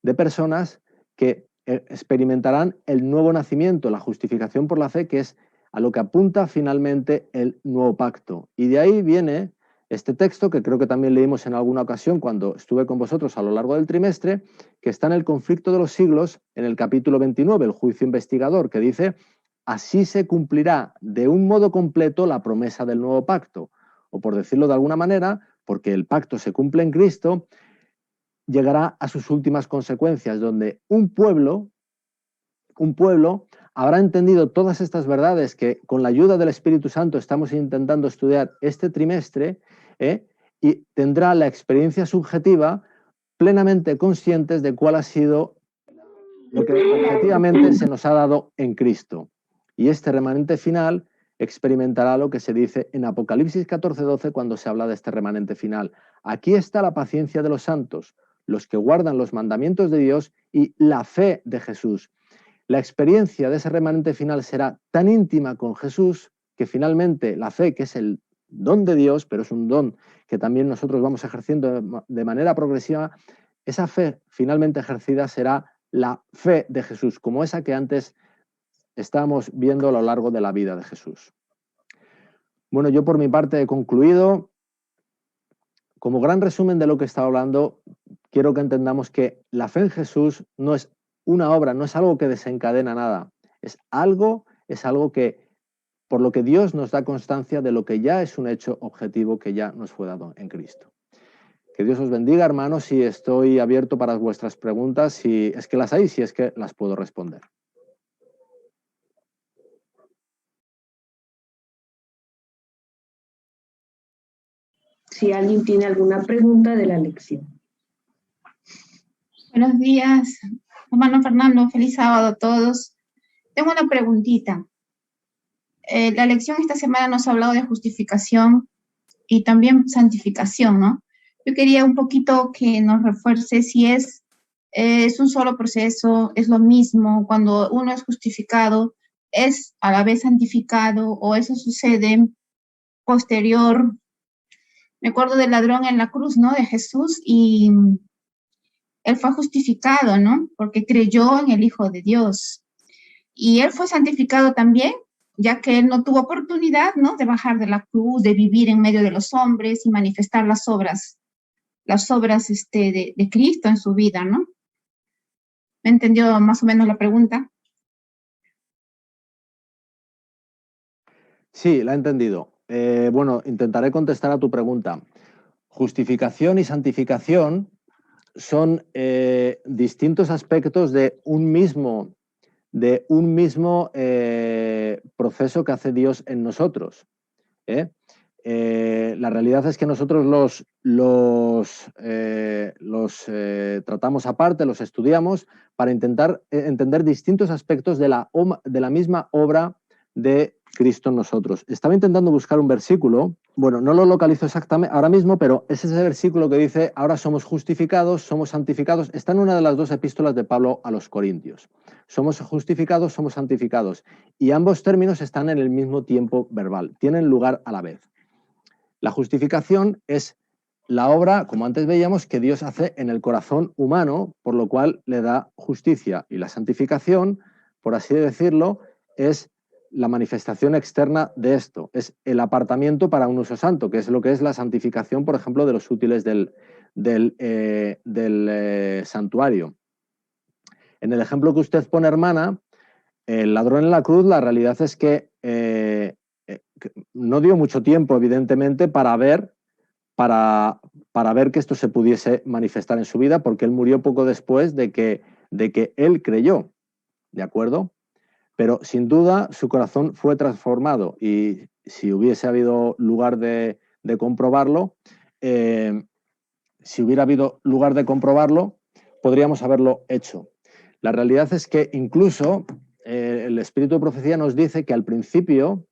S1: de personas que experimentarán el nuevo nacimiento, la justificación por la fe, que es a lo que apunta finalmente el nuevo pacto. Y de ahí viene este texto, que creo que también leímos en alguna ocasión cuando estuve con vosotros a lo largo del trimestre, que está en el conflicto de los siglos, en el capítulo 29, el juicio investigador, que dice, así se cumplirá de un modo completo la promesa del nuevo pacto. O por decirlo de alguna manera, porque el pacto se cumple en Cristo, llegará a sus últimas consecuencias, donde un pueblo habrá entendido todas estas verdades que con la ayuda del Espíritu Santo estamos intentando estudiar este trimestre, y tendrá la experiencia subjetiva plenamente conscientes de cuál ha sido lo que objetivamente se nos ha dado en Cristo. Y este remanente final experimentará lo que se dice en Apocalipsis 14:12 cuando se habla de este remanente final. Aquí está la paciencia de los santos, los que guardan los mandamientos de Dios y la fe de Jesús. La experiencia de ese remanente final será tan íntima con Jesús que finalmente la fe, que es el don de Dios, pero es un don que también nosotros vamos ejerciendo de manera progresiva, esa fe finalmente ejercida será la fe de Jesús, como esa que antes estábamos viendo a lo largo de la vida de Jesús. Bueno, yo por mi parte he concluido. Como gran resumen de lo que he estado hablando, quiero que entendamos que la fe en Jesús no es una obra, no es algo que desencadena nada, es algo que, por lo que Dios nos da constancia de lo que ya es un hecho objetivo que ya nos fue dado en Cristo. Que Dios os bendiga, hermanos, y estoy abierto para vuestras preguntas, si es que las hay, si es que las puedo responder.
S2: Si alguien tiene alguna pregunta de la lección.
S3: Buenos días, hermano Fernando, feliz sábado a todos. Tengo una preguntita. La lección esta semana nos ha hablado de justificación y también santificación, ¿no? Yo quería un poquito que nos refuerce si es un solo proceso, es lo mismo, cuando uno es justificado, es a la vez santificado, o eso sucede posterior. Me acuerdo del ladrón en la cruz, ¿no? De Jesús, y él fue justificado, ¿no? Porque creyó en el Hijo de Dios. Y él fue santificado también, ya que él no tuvo oportunidad, ¿no? De bajar de la cruz, de vivir en medio de los hombres y manifestar las obras de Cristo en su vida, ¿no? ¿Me entendió más o menos la pregunta?
S1: Sí, la he entendido. Bueno, intentaré contestar a tu pregunta. Justificación y santificación son distintos aspectos de un mismo proceso que hace Dios en nosotros. La realidad es que nosotros los tratamos aparte, los estudiamos para intentar entender distintos aspectos de la misma obra de Cristo en nosotros. Estaba intentando buscar un versículo, bueno, no lo localizo exactamente ahora mismo, pero es ese versículo que dice, ahora somos justificados, somos santificados, está en una de las dos epístolas de Pablo a los Corintios. Somos justificados, somos santificados, y ambos términos están en el mismo tiempo verbal, tienen lugar a la vez. La justificación es la obra, como antes veíamos, que Dios hace en el corazón humano, por lo cual le da justicia. Y la santificación, por así decirlo, es la manifestación externa de esto, es el apartamiento para un uso santo, que es lo que es la santificación, por ejemplo, de los útiles del santuario. En el ejemplo que usted pone, hermana, el ladrón en la cruz, la realidad es que no dio mucho tiempo, evidentemente, para ver que esto se pudiese manifestar en su vida, porque él murió poco después de que él creyó, ¿de acuerdo? Pero sin duda su corazón fue transformado, y si hubiese habido lugar de comprobarlo, podríamos haberlo hecho. La realidad es que incluso el Espíritu de Profecía nos dice que al principio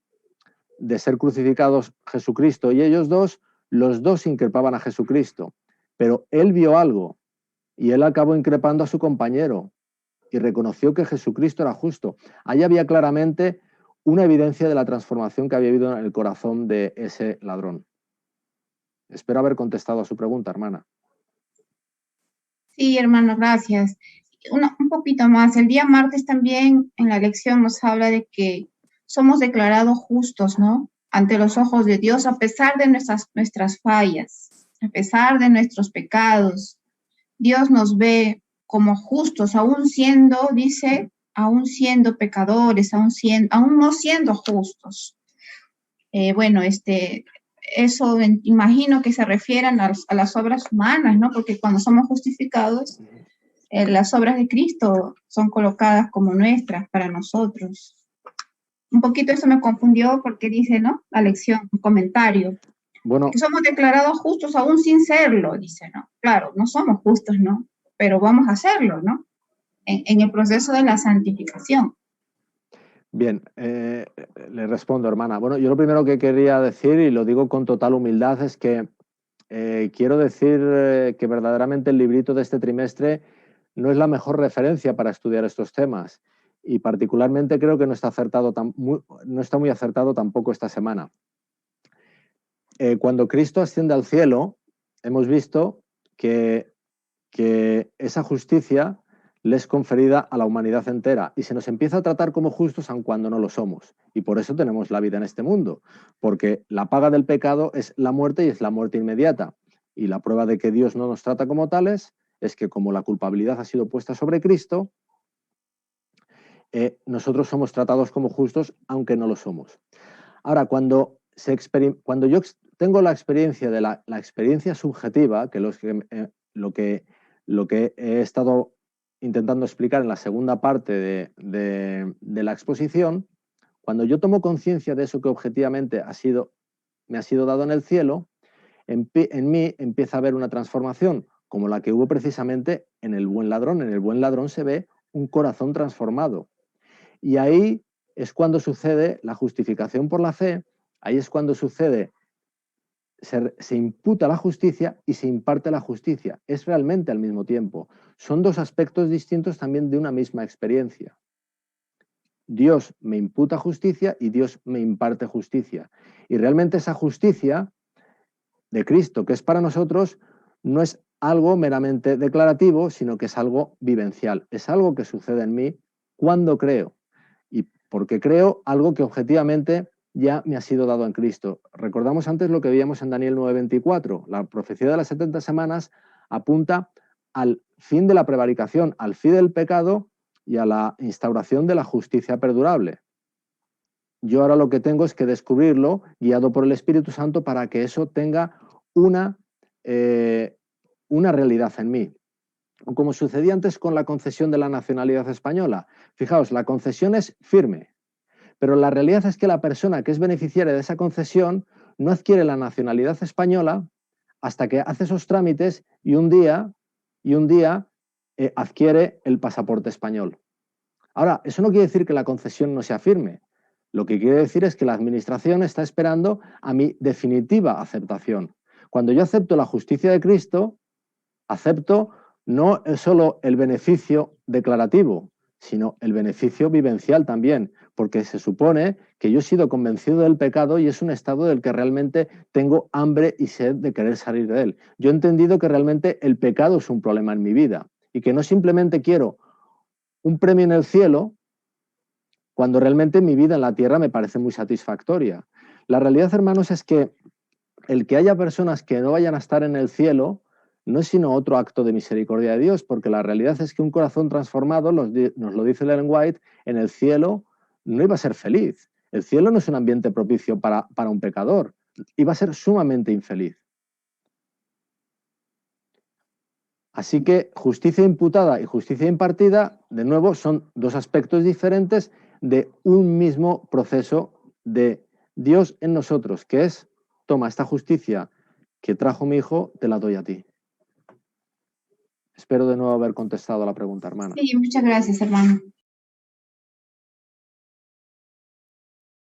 S1: de ser crucificados Jesucristo y ellos dos, los dos increpaban a Jesucristo, pero él vio algo y él acabó increpando a su compañero y reconoció que Jesucristo era justo. Ahí había claramente una evidencia de la transformación que había habido en el corazón de ese ladrón. Espero haber contestado a su pregunta, hermana.
S3: Sí, hermano, gracias. Un poquito más. El día martes también en la lección nos habla de que somos declarados justos, ¿no? Ante los ojos de Dios, a pesar de nuestras fallas, a pesar de nuestros pecados. Dios nos ve como justos, aún siendo, dice, aún siendo pecadores, aún no siendo justos. Eso imagino que se refieran a las obras humanas, ¿no? Porque cuando somos justificados, las obras de Cristo son colocadas como nuestras para nosotros. Un poquito eso me confundió porque dice, ¿no? La lección, un comentario.
S1: Bueno,
S3: que somos declarados justos aún sin serlo, dice, ¿no? Claro, no somos justos, ¿no? Pero vamos a hacerlo, ¿no? En el proceso de la santificación.
S1: Bien, le respondo, hermana. Bueno, yo lo primero que quería decir, y lo digo con total humildad, es que quiero decir que verdaderamente el librito de este trimestre no es la mejor referencia para estudiar estos temas, y particularmente creo que no está muy acertado tampoco esta semana. Cuando Cristo asciende al cielo, hemos visto que esa justicia le es conferida a la humanidad entera y se nos empieza a tratar como justos aun cuando no lo somos. Y por eso tenemos la vida en este mundo, porque la paga del pecado es la muerte, y es la muerte inmediata. Y la prueba de que Dios no nos trata como tales es que como la culpabilidad ha sido puesta sobre Cristo, nosotros somos tratados como justos, aunque no lo somos. Ahora, cuando yo tengo la experiencia de la experiencia subjetiva, que lo que he estado intentando explicar en la segunda parte de la exposición, cuando yo tomo conciencia de eso que objetivamente me ha sido dado en el cielo, en mí empieza a haber una transformación, como la que hubo precisamente en el buen ladrón. En el buen ladrón se ve un corazón transformado. Y ahí es cuando sucede la justificación por la fe, ahí es cuando sucede, se imputa la justicia y se imparte la justicia. Es realmente al mismo tiempo. Son dos aspectos distintos también de una misma experiencia. Dios me imputa justicia y Dios me imparte justicia. Y realmente esa justicia de Cristo, que es para nosotros, no es algo meramente declarativo, sino que es algo vivencial. Es algo que sucede en mí cuando creo. Y porque creo algo que objetivamente ya me ha sido dado en Cristo. Recordamos antes lo que veíamos en Daniel 9:24. La profecía de las 70 semanas apunta al fin de la prevaricación, al fin del pecado y a la instauración de la justicia perdurable. Yo ahora lo que tengo es que descubrirlo, guiado por el Espíritu Santo, para que eso tenga una realidad en mí. Como sucedía antes con la concesión de la nacionalidad española. Fijaos, la concesión es firme, pero la realidad es que la persona que es beneficiaria de esa concesión no adquiere la nacionalidad española hasta que hace esos trámites y un día adquiere el pasaporte español. Ahora, eso no quiere decir que la concesión no sea firme. Lo que quiere decir es que la administración está esperando a mi definitiva aceptación. Cuando yo acepto la justicia de Cristo, acepto no solo el beneficio declarativo, sino el beneficio vivencial también, porque se supone que yo he sido convencido del pecado y es un estado del que realmente tengo hambre y sed de querer salir de él. Yo he entendido que realmente el pecado es un problema en mi vida y que no simplemente quiero un premio en el cielo, cuando realmente mi vida en la tierra me parece muy satisfactoria. La realidad, hermanos, es que el que haya personas que no vayan a estar en el cielo no es sino otro acto de misericordia de Dios, porque la realidad es que un corazón transformado, nos lo dice Ellen White, en el cielo no iba a ser feliz. El cielo no es un ambiente propicio para un pecador, iba a ser sumamente infeliz. Así que justicia imputada y justicia impartida, de nuevo, son dos aspectos diferentes de un mismo proceso de Dios en nosotros, que es: toma esta justicia que trajo mi hijo, te la doy a ti. Espero de nuevo haber contestado a la pregunta, hermana.
S3: Sí, muchas gracias, hermano.